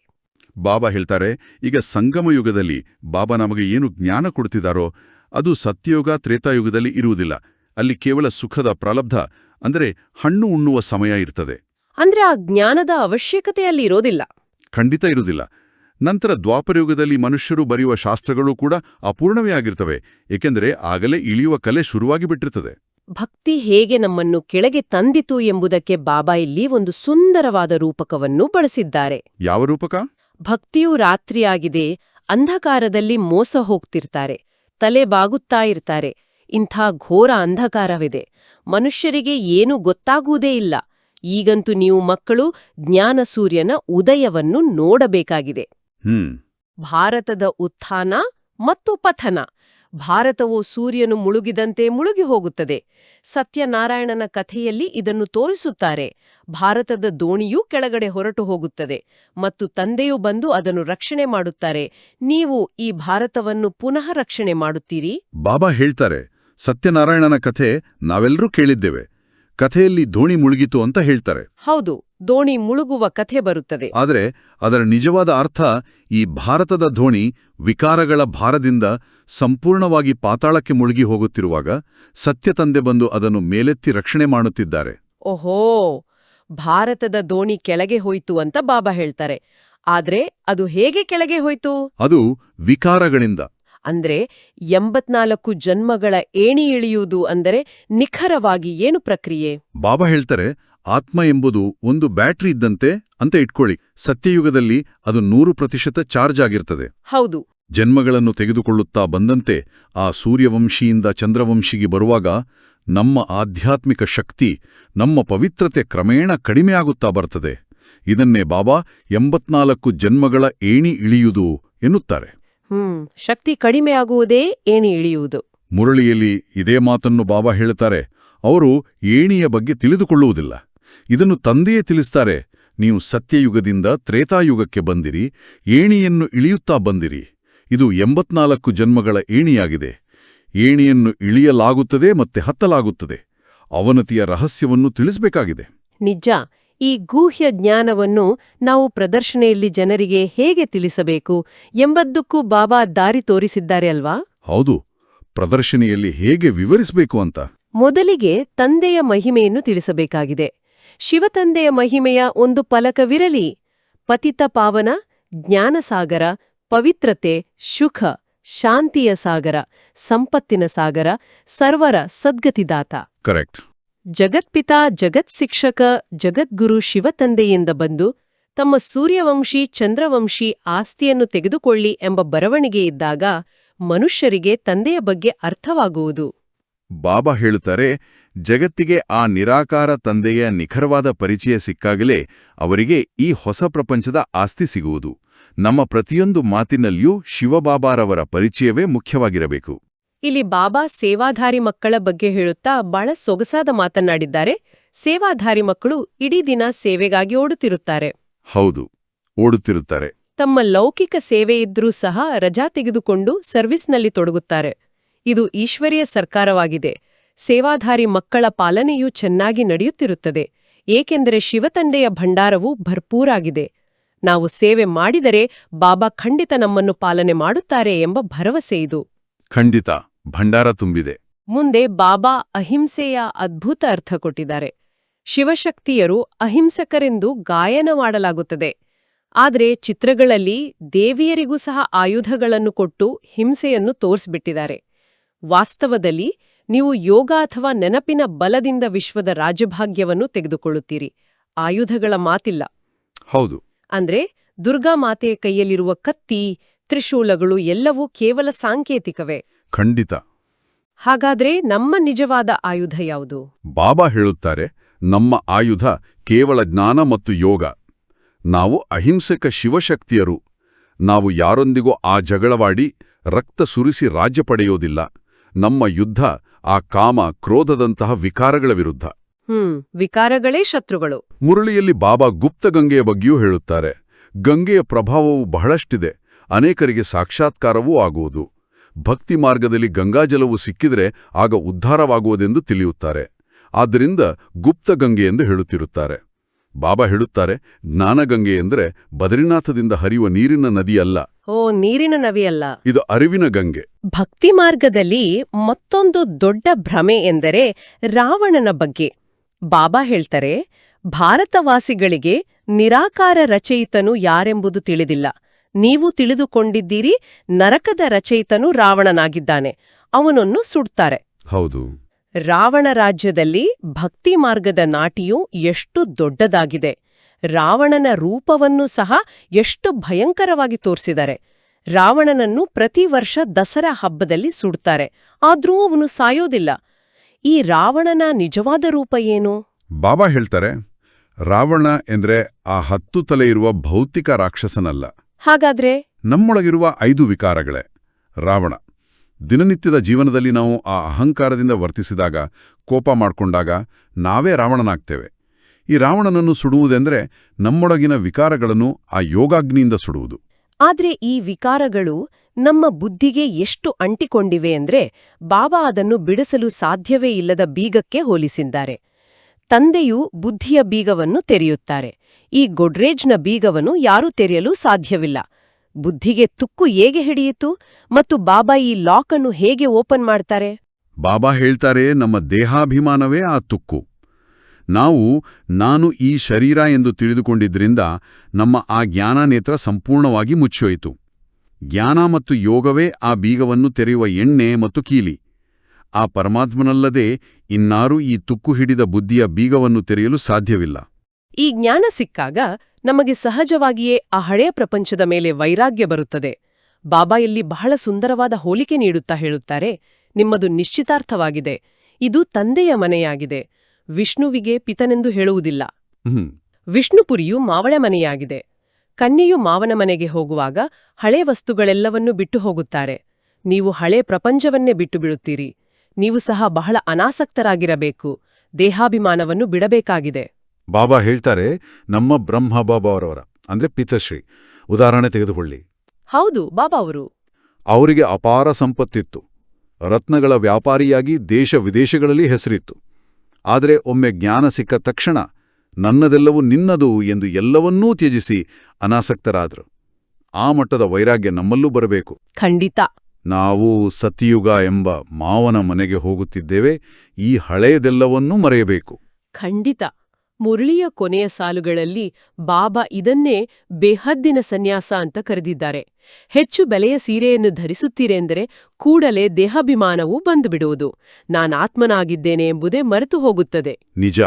ಬಾಬಾ ಹೇಳ್ತಾರೆ, ಈಗ ಸಂಗಮಯುಗದಲ್ಲಿ ಬಾಬಾ ನಮಗೆ ಏನು ಜ್ಞಾನ ಕೊಡ್ತಿದ್ದಾರೋ ಅದು ಸತ್ಯಯುಗ ತ್ರೇತಾಯುಗದಲ್ಲಿ ಇರುವುದಿಲ್ಲ. ಅಲ್ಲಿ ಕೇವಲ ಸುಖದ ಪ್ರಲಬ್ಧ, ಅಂದರೆ ಹಣ್ಣು ಉಣ್ಣುವ ಸಮಯ ಇರ್ತದೆ. ಅಂದ್ರೆ ಆ ಜ್ಞಾನದ ಅವಶ್ಯಕತೆ ಅಲ್ಲಿ ಇರೋದಿಲ್ಲ. ಖಂಡಿತ ಇರುವುದಿಲ್ಲ. ನಂತರ ದ್ವಾಪರಯುಗದಲ್ಲಿ ಮನುಷ್ಯರು ಬರೆಯುವ ಶಾಸ್ತ್ರಗಳು ಕೂಡ ಅಪೂರ್ಣವೇ ಆಗಿರ್ತವೆ. ಏಕೆಂದರೆ ಆಗಲೇ ಇಳಿಯುವ ಕಲೆ ಶುರುವಾಗಿ ಬಿಟ್ಟಿರ್ತದೆ. ಭಕ್ತಿ ಹೇಗೆ ನಮ್ಮನ್ನು ಕೆಳಗೆ ತಂದಿತು ಎಂಬುದಕ್ಕೆ ಬಾಬಾ ಇಲ್ಲಿ ಒಂದು ಸುಂದರವಾದ ರೂಪಕವನ್ನು ಬಳಸಿದ್ದಾರೆ. ಯಾವ ರೂಪಕ? ಭಕ್ತಿಯು ರಾತ್ರಿಯಾಗಿದೆ, ಅಂಧಕಾರದಲ್ಲಿ ಮೋಸ ಹೋಗ್ತಿರ್ತಾರೆ, ತಲೆ ಬಾಗುತ್ತಾ ಇರ್ತಾರೆ. ಇಂಥ ಘೋರ ಅಂಧಕಾರವಿದೆ. ಮನುಷ್ಯರಿಗೆ ಏನೂ ಗೊತ್ತಾಗುವುದೇ ಇಲ್ಲ. ಈಗಂತೂ ನೀವು ಮಕ್ಕಳು ಜ್ಞಾನ ಸೂರ್ಯನ ಉದಯವನ್ನು ನೋಡಬೇಕಾಗಿದೆ. ಭಾರತದ ಉತ್ಥಾನ ಮತ್ತು ಪತನ. ಭಾರತವು ಸೂರ್ಯನು ಮುಳುಗಿದಂತೆ ಮುಳುಗಿ ಹೋಗುತ್ತದೆ. ಸತ್ಯನಾರಾಯಣನ ಕಥೆಯಲ್ಲಿ ಇದನ್ನು ತೋರಿಸುತ್ತಾರೆ. ಭಾರತದ ದೋಣಿಯೂ ಕೆಳಗಡೆ ಹೊರಟು ಹೋಗುತ್ತದೆ ಮತ್ತು ತಂದೆಯು ಬಂದು ಅದನ್ನು ರಕ್ಷಣೆ ಮಾಡುತ್ತಾರೆ. ನೀವು ಈ ಭಾರತವನ್ನು ಪುನಃ ರಕ್ಷಣೆ ಮಾಡುತ್ತೀರಿ. ಬಾಬಾ ಹೇಳ್ತಾರೆ, ಸತ್ಯನಾರಾಯಣನ ಕಥೆ ನಾವೆಲ್ಲರೂ ಕೇಳಿದ್ದೇವೆ. ಕಥೆಯಲ್ಲಿ ದೋಣಿ ಮುಳುಗಿತು ಅಂತ ಹೇಳ್ತಾರೆ. ಹೌದು, ದೋಣಿ ಮುಳುಗುವ ಕಥೆ ಬರುತ್ತದೆ. ಆದರೆ ಅದರ ನಿಜವಾದ ಅರ್ಥ, ಈ ಭಾರತದ ದೋಣಿ ವಿಕಾರಗಳ ಭಾರದಿಂದ ಸಂಪೂರ್ಣವಾಗಿ ಪಾತಾಳಕ್ಕೆ ಮುಳುಗಿ ಹೋಗುತ್ತಿರುವಾಗ ಸತ್ಯತಂದೆ ಬಂದು ಅದನ್ನು ಮೇಲೆತ್ತಿ ರಕ್ಷಣೆ ಮಾಡುತ್ತಿದ್ದಾರೆ. ಓಹೋ, ಭಾರತದ ದೋಣಿ ಕೆಳಗೆ ಹೋಯ್ತು ಅಂತ ಬಾಬಾ ಹೇಳ್ತಾರೆ. ಆದ್ರೆ ಅದು ಹೇಗೆ ಕೆಳಗೆ ಹೋಯ್ತು? ಅದು ವಿಕಾರಗಳಿಂದ. ಅಂದ್ರೆ 84 ಜನ್ಮಗಳ ಏಣಿ ಇಳಿಯುವುದು ಅಂದರೆ ನಿಖರವಾಗಿ ಏನು ಪ್ರಕ್ರಿಯೆ? ಬಾಬಾ ಹೇಳ್ತಾರೆ, ಆತ್ಮ ಎಂಬುದು ಒಂದು ಬ್ಯಾಟ್ರಿ ಇದ್ದಂತೆ ಅಂತ ಇಟ್ಕೊಳ್ಳಿ. ಸತ್ಯಯುಗದಲ್ಲಿ ಅದು 100% ಚಾರ್ಜ್ ಆಗಿರ್ತದೆ. ಹೌದು. ಜನ್ಮಗಳನ್ನು ತೆಗೆದುಕೊಳ್ಳುತ್ತಾ ಬಂದಂತೆ ಆ ಸೂರ್ಯವಂಶಿಯಿಂದ ಚಂದ್ರವಂಶಿಗೆ ಬರುವಾಗ ನಮ್ಮ ಆಧ್ಯಾತ್ಮಿಕ ಶಕ್ತಿ, ನಮ್ಮ ಪವಿತ್ರತೆ ಕ್ರಮೇಣ ಕಡಿಮೆಯಾಗುತ್ತಾ ಬರ್ತದೆ. ಇದನ್ನೇ ಬಾಬಾ 84 ಜನ್ಮಗಳ ಏಣಿ ಇಳಿಯುವುದು ಎನ್ನುತ್ತಾರೆ. ಶಕ್ತಿ ಕಡಿಮೆಯಾಗುವುದೇ ಏಣಿ ಇಳಿಯುವುದು. ಮುರಳಿಯಲ್ಲಿ ಇದೇ ಮಾತನ್ನು ಬಾಬಾ ಹೇಳುತ್ತಾರೆ. ಅವರು ಏಣಿಯ ಬಗ್ಗೆ ತಿಳಿದುಕೊಳ್ಳುವುದಿಲ್ಲ. ಇದನ್ನು ತಂದೆಯೇ ತಿಳಿಸ್ತಾರೆ. ನೀವು ಸತ್ಯಯುಗದಿಂದ ತ್ರೇತಾಯುಗಕ್ಕೆ ಬಂದಿರಿ, ಏಣಿಯನ್ನು ಇಳಿಯುತ್ತಾ ಬಂದಿರಿ. ಇದು 84 ಜನ್ಮಗಳ ಏಣಿಯಾಗಿದೆ. ಏಣಿಯನ್ನು ಇಳಿಯಲಾಗುತ್ತದೆ ಮತ್ತೆ ಹತ್ತಲಾಗುತ್ತದೆ. ಅವನತಿಯ ರಹಸ್ಯವನ್ನು ತಿಳಿಸಬೇಕಾಗಿದೆ. ನಿಜ. ಈ ಗೂಹ್ಯ ಜ್ಞಾನವನ್ನು ನಾವು ಪ್ರದರ್ಶನೆಯಲ್ಲಿ ಜನರಿಗೆ ಹೇಗೆ ತಿಳಿಸಬೇಕು ಎಂಬದ್ದಕ್ಕೂ ಬಾಬಾ ದಾರಿ ತೋರಿಸಿದ್ದಾರೆ ಅಲ್ವಾ? ಹೌದು, ಪ್ರದರ್ಶನೆಯಲ್ಲಿ ಹೇಗೆ ವಿವರಿಸಬೇಕು ಅಂತ. ಮೊದಲಿಗೆ ತಂದೆಯ ಮಹಿಮೆಯನ್ನು ತಿಳಿಸಬೇಕಾಗಿದೆ. ಶಿವತಂದೆಯ ಮಹಿಮೆಯ ಒಂದು ಫಲಕವಿರಲಿ. ಪತಿತ ಪಾವನ, ಜ್ಞಾನಸಾಗರ, ಪವಿತ್ರತೆ, ಸುಖ, ಶಾಂತಿಯ ಸಾಗರ, ಸಂಪತ್ತಿನ ಸಾಗರ, ಸರ್ವರ ಸದ್ಗತಿದಾತ. ಕರೆಕ್ಟ್. ಜಗತ್ಪಿತಾ, ಜಗತ್ಶಿಕ್ಷಕ, ಜಗದ್ಗುರು ಶಿವತಂದೆಯಿಂದ ಬಂದು ತಮ್ಮ ಸೂರ್ಯವಂಶಿ, ಚಂದ್ರವಂಶಿ ಆಸ್ತಿಯನ್ನು ತೆಗೆದುಕೊಳ್ಳಿ ಎಂಬ ಬರವಣಿಗೆ ಇದ್ದಾಗ ಮನುಷ್ಯರಿಗೆ ತಂದೆಯ ಬಗ್ಗೆ ಅರ್ಥವಾಗುವುದು. ಬಾಬಾ ಹೇಳುತ್ತಾರೆ, ಜಗತ್ತಿಗೆ ಆ ನಿರಾಕಾರ ತಂದೆಯ ನಿಖರವಾದ ಪರಿಚಯ ಸಿಕ್ಕಾಗಲೇ ಅವರಿಗೆ ಈ ಹೊಸ ಪ್ರಪಂಚದ ಆಸ್ತಿ ಸಿಗುವುದು. ನಮ್ಮ ಪ್ರತಿಯೊಂದು ಮಾತಿನಲ್ಲಿಯೂ ಶಿವಬಾಬಾರವರ ಪರಿಚಯವೇ ಮುಖ್ಯವಾಗಿರಬೇಕು. ಇಲ್ಲಿ ಬಾಬಾ ಸೇವಾಧಾರಿ ಮಕ್ಕಳ ಬಗ್ಗೆ ಹೇಳುತ್ತಾ ಬಹಳ ಸೊಗಸಾದ ಮಾತನ್ನಾಡಿದ್ದಾರೆ. ಸೇವಾಧಾರಿ ಮಕ್ಕಳು ಇಡೀ ದಿನ ಸೇವೆಗಾಗಿ ಓಡುತ್ತಿರುತ್ತಾರೆ. ಹೌದು, ಓಡುತ್ತಿರುತ್ತಾರೆ. ತಮ್ಮ ಲೌಕಿಕ ಸೇವೆ ಇದ್ರೂ ಸಹ ರಜಾ ತೆಗೆದುಕೊಂಡು ಸರ್ವಿಸ್ನಲ್ಲಿ ತೊಡಗುತ್ತಾರೆ. ಇದು ಈಶ್ವರೀಯ ಸರ್ಕಾರವಾಗಿದೆ. ಸೇವಾಧಾರಿ ಮಕ್ಕಳ ಪಾಲನೆಯೂ ಚೆನ್ನಾಗಿ ನಡೆಯುತ್ತಿರುತ್ತದೆ, ಏಕೆಂದರೆ ಶಿವತಂದೆಯ ಭಂಡಾರವು ಭರ್ಪೂರಾಗಿದೆ. ನಾವು ಸೇವೆ ಮಾಡಿದರೆ ಬಾಬಾ ಖಂಡಿತ ನಮ್ಮನ್ನು ಪಾಲನೆ ಮಾಡುತ್ತಾರೆ ಎಂಬ ಭರವಸೆ ಇದು. ಖಂಡಿತ, ಭಂಡಾರ ತುಂಬಿದೆ. ಮುಂದೆ ಬಾಬಾ ಅಹಿಂಸೆಯ ಅದ್ಭುತ ಅರ್ಥ ಕೊಟ್ಟಿದ್ದಾರೆ. ಶಿವಶಕ್ತಿಯರು ಅಹಿಂಸಕರೆಂದು ಗಾಯನ ಮಾಡಲಾಗುತ್ತದೆ. ಆದರೆ ಚಿತ್ರಗಳಲ್ಲಿ ದೇವಿಯರಿಗೂ ಸಹ ಆಯುಧಗಳನ್ನು ಕೊಟ್ಟು ಹಿಂಸೆಯನ್ನು ತೋರಿಸ್ಬಿಟ್ಟಿದ್ದಾರೆ. ವಾಸ್ತವದಲ್ಲಿ ನೀವು ಯೋಗ ಅಥವಾ ನೆನಪಿನ ಬಲದಿಂದ ವಿಶ್ವದ ರಾಜಭಾಗ್ಯವನ್ನು ತೆಗೆದುಕೊಳ್ಳುತ್ತೀರಿ. ಆಯುಧಗಳ ಮಾತಿಲ್ಲ. ಹೌದು. ಅಂದ್ರೆ ದುರ್ಗಾ ಮಾತೆಯ ಕೈಯಲ್ಲಿರುವ ಕತ್ತಿ, ತ್ರಿಶೂಲಗಳು ಎಲ್ಲವೂ ಕೇವಲ ಸಾಂಕೇತಿಕವೇ. ಖಂಡಿತ. ಹಾಗಾದ್ರೆ ನಮ್ಮ ನಿಜವಾದ ಆಯುಧ ಯಾವುದು? ಬಾಬಾ ಹೇಳುತ್ತಾರೆ, ನಮ್ಮ ಆಯುಧ ಕೇವಲ ಜ್ಞಾನ ಮತ್ತು ಯೋಗ. ನಾವು ಅಹಿಂಸಕ ಶಿವಶಕ್ತಿಯರು. ನಾವು ಯಾರೊಂದಿಗೂ ಆ ಜಗಳವಾಡಿ ರಕ್ತ ಸುರಿಸಿ ರಾಜ್ಯ ಪಡೆಯೋದಿಲ್ಲ. ನಮ್ಮ ಯುದ್ಧ ಆ ಕಾಮ, ಕ್ರೋಧದಂತಹ ವಿಕಾರಗಳ ವಿರುದ್ಧ. ವಿಕಾರಗಳೇ ಶತ್ರುಗಳು. ಮುರಳಿಯಲ್ಲಿ ಬಾಬಾ ಗುಪ್ತ ಗಂಗೆಯ ಬಗ್ಗೆಯೂ ಹೇಳುತ್ತಾರೆ. ಗಂಗೆಯ ಪ್ರಭಾವವು ಬಹಳಷ್ಟಿದೆ. ಅನೇಕರಿಗೆ ಸಾಕ್ಷಾತ್ಕಾರವೂ ಆಗುವುದು. ಭಕ್ತಿ ಮಾರ್ಗದಲ್ಲಿ ಗಂಗಾಜಲವು ಸಿಕ್ಕಿದರೆ ಆಗ ಉದ್ಧಾರವಾಗುವುದೆಂದು ತಿಳಿಯುತ್ತಾರೆ. ಆದ್ದರಿಂದ ಗುಪ್ತ ಗಂಗೆ ಎಂದು ಹೇಳುತ್ತಿರುತ್ತಾರೆ. ಬಾಬಾ ಹೇಳುತ್ತಾರೆ, ಜ್ಞಾನಗಂಗೆ ಎಂದರೆ ಬದ್ರಿನಾಥದಿಂದ ಹರಿಯುವ ನೀರಿನ ನದಿಯಲ್ಲ. ನೀರಿನ ನವಿಯಲ್ಲ, ಇದು ಅರಿವಿನ ಗಂಗೆ. ಭಕ್ತಿ ಮಾರ್ಗದಲ್ಲಿ ಮತ್ತೊಂದು ದೊಡ್ಡ ಭ್ರಮೆ ಎಂದರೆ ರಾವಣನ ಬಗ್ಗೆ. ಬಾಬಾ ಹೇಳ್ತಾರೆ, ಭಾರತವಾಸಿಗಳಿಗೆ ನಿರಾಕಾರ ರಚಯಿತನು ಯಾರೆಂಬುದು ತಿಳಿದಿಲ್ಲ. ನೀವು ತಿಳಿದುಕೊಂಡಿದ್ದೀರಿ, ನರಕದ ರಚಯಿತನು ರಾವಣನಾಗಿದ್ದಾನೆ. ಅವನನ್ನು ಸುಡ್ತಾರೆ. ಹೌದು. ರಾವಣ ರಾಜ್ಯದಲ್ಲಿ ಭಕ್ತಿ ಮಾರ್ಗದ ನಾಟಿಯು ಎಷ್ಟು ದೊಡ್ಡದಾಗಿದೆ. ರಾವಣನ ರೂಪವನ್ನೂ ಸಹ ಎಷ್ಟು ಭಯಂಕರವಾಗಿ ತೋರಿಸಿದ್ದಾರೆ. ರಾವಣನನ್ನು ಪ್ರತಿ ವರ್ಷ ದಸರಾ ಹಬ್ಬದಲ್ಲಿ ಸುಡ್ತಾರೆ. ಆದ್ರೂ ಅವನು ಸಾಯೋದಿಲ್ಲ. ಈ ರಾವಣನ ನಿಜವಾದ ರೂಪ ಏನು? ಬಾಬಾ ಹೇಳ್ತಾರೆ, ರಾವಣ ಎಂದ್ರೆ ಆ 10 ತಲೆ ಇರುವ ಭೌತಿಕ ರಾಕ್ಷಸನಲ್ಲ. ಹಾಗಾದ್ರೆ ನಮ್ಮೊಳಗಿರುವ 5 ವಿಕಾರಗಳೇ ರಾವಣ. ದಿನನಿತ್ಯದ ಜೀವನದಲ್ಲಿ ನಾವು ಆ ಅಹಂಕಾರದಿಂದ ವರ್ತಿಸಿದಾಗ, ಕೋಪ ಮಾಡಿಕೊಂಡಾಗ ನಾವೇ ರಾವಣನಾಗ್ತೇವೆ. ಈ ರಾವಣನನ್ನು ಸುಡುವುದೆಂದರೆ ನಮ್ಮೊಳಗಿನ ವಿಕಾರಗಳನ್ನು ಆ ಯೋಗಾಗ್ನಿಯಿಂದ ಸುಡುವುದು. ಆದ್ರೆ ಈ ವಿಕಾರಗಳು ನಮ್ಮ ಬುದ್ಧಿಗೆ ಎಷ್ಟು ಅಂಟಿಕೊಂಡಿವೆ ಅಂದ್ರೆ ಬಾಬಾ ಅದನ್ನು ಬಿಡಿಸಲು ಸಾಧ್ಯವೇ ಇಲ್ಲದ ಬೀಗಕ್ಕೆ ಹೋಲಿಸಿದ್ದಾರೆ. ತಂದೆಯು ಬುದ್ಧಿಯ ಬೀಗವನ್ನು ತೆರೆಯುತ್ತಾರೆ. ಈ ಗೊಡ್ರೇಜ್ನ ಬೀಗವನ್ನು ಯಾರೂ ತೆರೆಯಲು ಸಾಧ್ಯವಿಲ್ಲ. ಬುದ್ಧಿಗೆ ತುಕ್ಕು ಹೇಗೆ ಹಿಡಿಯಿತು ಮತ್ತು ಬಾಬಾ ಈ ಲಾಕ್ ಅನ್ನು ಹೇಗೆ ಓಪನ್ ಮಾಡ್ತಾರೆ? ಬಾಬಾ ಹೇಳ್ತಾರೆ, ನಮ್ಮ ದೇಹಾಭಿಮಾನವೇ ಆ ತುಕ್ಕು. ನಾನು ಈ ಶರೀರ ಎಂದು ತಿಳಿದುಕೊಂಡಿದ್ರಿಂದ ನಮ್ಮ ಆ ಜ್ಞಾನನೇತ್ರ ಸಂಪೂರ್ಣವಾಗಿ ಮುಚ್ಚೋಯಿತು. ಜ್ಞಾನ ಮತ್ತು ಯೋಗವೇ ಆ ಬೀಗವನ್ನು ತೆರೆಯುವ ಎಣ್ಣೆ ಮತ್ತು ಕೀಲಿ. ಆ ಪರಮಾತ್ಮನಲ್ಲದೆ ಇನ್ನಾರೂ ಈ ತುಕ್ಕು ಹಿಡಿದ ಬುದ್ಧಿಯ ಬೀಗವನ್ನು ತೆರೆಯಲು ಸಾಧ್ಯವಿಲ್ಲ. ಈ ಜ್ಞಾನ ಸಿಕ್ಕಾಗ ನಮಗೆ ಸಹಜವಾಗಿಯೇ ಆ ಹಳೆಯ ಪ್ರಪಂಚದ ಮೇಲೆ ವೈರಾಗ್ಯ ಬರುತ್ತದೆ. ಬಾಬಾ ಇಲ್ಲಿ ಬಹಳ ಸುಂದರವಾದ ಹೋಲಿಕೆ ನೀಡುತ್ತಾ ಹೇಳುತ್ತಾರೆ, ನಿಮ್ಮದು ನಿಶ್ಚಿತಾರ್ಥವಾಗಿದೆ. ಇದು ತಂದೆಯ ಮನೆಯಾಗಿದೆ. ವಿಷ್ಣುವಿಗೆ ಪಿತನೆಂದು ಹೇಳುವುದಿಲ್ಲ. ವಿಷ್ಣುಪುರಿಯು ಮಾವಳ ಮನೆಯಾಗಿದೆ. ಕನ್ಯೆಯು ಮಾವನ ಮನೆಗೆ ಹೋಗುವಾಗ ಹಳೆ ವಸ್ತುಗಳೆಲ್ಲವನ್ನೂ ಬಿಟ್ಟು ಹೋಗುತ್ತಾರೆ. ನೀವು ಹಳೆ ಪ್ರಪಂಚವನ್ನೇ ಬಿಟ್ಟು ಬಿಡುತ್ತೀರಿ. ನೀವು ಸಹ ಬಹಳ ಅನಾಸಕ್ತರಾಗಿರಬೇಕು. ದೇಹಾಭಿಮಾನವನ್ನು ಬಿಡಬೇಕಾಗಿದೆ. ಬಾಬಾ ಹೇಳ್ತಾರೆ, ನಮ್ಮ ಬ್ರಹ್ಮ ಬಾಬಾ ಅವರವರ ಅಂದ್ರೆ ಪಿತಶ್ರೀ ಉದಾಹರಣೆ ತೆಗೆದುಕೊಳ್ಳಿ. ಹೌದು, ಬಾಬಾ ಅವರಿಗೆ ಅಪಾರ ಸಂಪತ್ತಿತ್ತು. ರತ್ನಗಳ ವ್ಯಾಪಾರಿಯಾಗಿ ದೇಶ ವಿದೇಶಗಳಲ್ಲಿ ಹೆಸರಿತ್ತು. ಆದರೆ ಒಮ್ಮೆ ಜ್ಞಾನ ಸಿಕ್ಕ ತಕ್ಷಣ ನನ್ನದೆಲ್ಲವೂ ನಿನ್ನದು ಎಂದು ಎಲ್ಲವನ್ನೂ ತ್ಯಜಿಸಿ ಅನಾಸಕ್ತರಾದರು. ಆ ಮಟ್ಟದ ವೈರಾಗ್ಯ ನಮ್ಮಲ್ಲೂ ಬರಬೇಕು. ಖಂಡಿತ. ನಾವು ಸತ್ಯಯುಗ ಎಂಬ ಮಾವನ ಮನೆಗೆ ಹೋಗುತ್ತಿದ್ದೇವೆ. ಈ ಹಳೆಯದೆಲ್ಲವನ್ನೂ ಮರೆಯಬೇಕು. ಖಂಡಿತ. ಮುರಳಿಯ ಕೊನೆಯ ಸಾಲುಗಳಲ್ಲಿ ಬಾಬಾ ಇದನ್ನೇ ಬೇಹದ್ದಿನ ಸನ್ಯಾಸ ಅಂತ ಕರೆದಿದ್ದಾರೆ. ಹೆಚ್ಚು ಬೆಲೆಯ ಸೀರೆಯನ್ನು ಧರಿಸುತ್ತೀರೆಂದರೆ ಕೂಡಲೇ ದೇಹಾಭಿಮಾನವೂ ಬಂದುಬಿಡುವುದು. ನಾನಾತ್ಮನಾಗಿದ್ದೇನೆ ಎಂಬುದೇ ಮರೆತು ಹೋಗುತ್ತದೆ. ನಿಜ,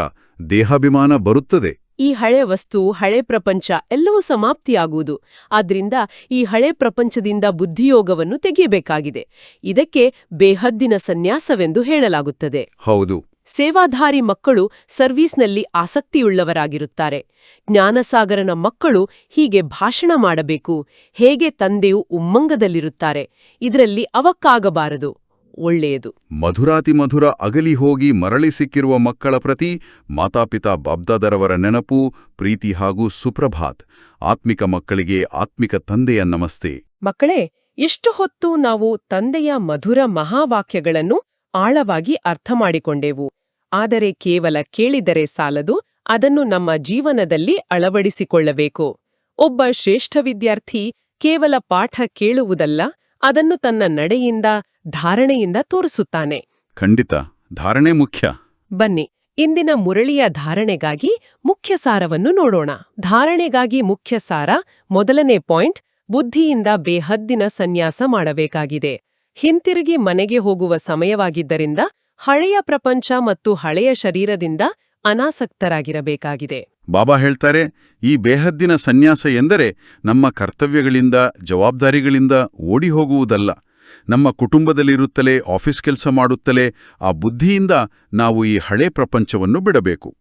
ದೇಹಾಭಿಮಾನ ಬರುತ್ತದೆ. ಈ ಹಳೆ ವಸ್ತು, ಹಳೆ ಪ್ರಪಂಚ ಎಲ್ಲವೂ ಸಮಾಪ್ತಿಯಾಗುವುದು. ಆದ್ರಿಂದ ಈ ಹಳೆ ಪ್ರಪಂಚದಿಂದ ಬುದ್ಧಿಯೋಗವನ್ನು ತೆಗೆಯಬೇಕಾಗಿದೆ. ಇದಕ್ಕೆ ಬೇಹದ್ದಿನ ಸನ್ಯಾಸವೆಂದು ಹೇಳಲಾಗುತ್ತದೆ. ಹೌದು. ಸೇವಾಧಾರಿ ಮಕ್ಕಳು ಸರ್ವೀಸ್ನಲ್ಲಿ ಆಸಕ್ತಿಯುಳ್ಳವರಾಗಿರುತ್ತಾರೆ. ಜ್ಞಾನಸಾಗರನ ಮಕ್ಕಳು ಹೀಗೆ ಭಾಷಣ ಮಾಡಬೇಕು, ಹೇಗೆ ತಂದೆಯು ಉಮ್ಮಂಗದಲ್ಲಿರುತ್ತಾರೆ, ಇದರಲ್ಲಿ ಅವಕ್ಕಾಗಬಾರದು. ಒಳ್ಳೆಯದು. ಮಧುರಾತಿಮಧುರ ಅಗಲಿ ಹೋಗಿ ಮರಳಿ ಸಿಕ್ಕಿರುವ ಮಕ್ಕಳ ಪ್ರತಿ ಮಾತಾಪಿತಾ ಬಾಬ್ದಾದರವರ ನೆನಪು, ಪ್ರೀತಿ ಹಾಗೂ ಸುಪ್ರಭಾತ್. ಆತ್ಮಿಕ ಮಕ್ಕಳಿಗೆ ಆತ್ಮಿಕ ತಂದೆಯ ನಮಸ್ತೆ. ಮಕ್ಕಳೇ, ಎಷ್ಟು ಹೊತ್ತು ನಾವು ತಂದೆಯ ಮಧುರ ಮಹಾವಾಕ್ಯಗಳನ್ನು ಆಳವಾಗಿ ಅರ್ಥ ಮಾಡಿಕೊಂಡೆವು. ಆದರೆ ಕೇವಲ ಕೇಳಿದರೆ ಸಾಲದು, ಅದನ್ನು ನಮ್ಮ ಜೀವನದಲ್ಲಿ ಅಳವಡಿಸಿಕೊಳ್ಳಬೇಕು. ಒಬ್ಬ ಶ್ರೇಷ್ಠ ವಿದ್ಯಾರ್ಥಿ ಕೇವಲ ಪಾಠ ಕೇಳುವುದಲ್ಲ, ಅದನ್ನು ತನ್ನ ನಡೆಯಿಂದ, ಧಾರಣೆಯಿಂದ ತೋರಿಸುತ್ತಾನೆ. ಖಂಡಿತ, ಧಾರಣೆ ಮುಖ್ಯ. ಬನ್ನಿ, ಇಂದಿನ ಮುರಳಿಯ ಧಾರಣೆಗಾಗಿ ಮುಖ್ಯ ಸಾರವನ್ನು ನೋಡೋಣ. ಧಾರಣೆಗಾಗಿ ಮುಖ್ಯ ಸಾರ, ಮೊದಲನೇ ಪಾಯಿಂಟ್, ಬುದ್ಧಿಯಿಂದ ಬೇಹದ್ದಿನ ಸನ್ಯಾಸ ಮಾಡಬೇಕಾಗಿದೆ. ಹಿಂತಿರುಗಿ ಮನೆಗೆ ಹೋಗುವ ಸಮಯವಾಗಿದ್ದರಿಂದ ಹಳೆಯ ಪ್ರಪಂಚ ಮತ್ತು ಹಳೆಯ ಶರೀರದಿಂದ ಅನಾಸಕ್ತರಾಗಿರಬೇಕಾಗಿದೆ. ಬಾಬಾ ಹೇಳ್ತಾರೆ, ಈ ಬೇಹದ್ದಿನ ಸನ್ಯಾಸ ಎಂದರೆ ನಮ್ಮ ಕರ್ತವ್ಯಗಳಿಂದ, ಜವಾಬ್ದಾರಿಗಳಿಂದ ಓಡಿ ಹೋಗುವುದಲ್ಲ. ನಮ್ಮ ಕುಟುಂಬದಲ್ಲಿರುತ್ತಲೇ, ಆಫೀಸ್ ಕೆಲಸ ಮಾಡುತ್ತಲೇ ಆ ಬುದ್ಧಿಯಿಂದ ನಾವು ಈ ಹಳೆ ಪ್ರಪಂಚವನ್ನು ಬಿಡಬೇಕು.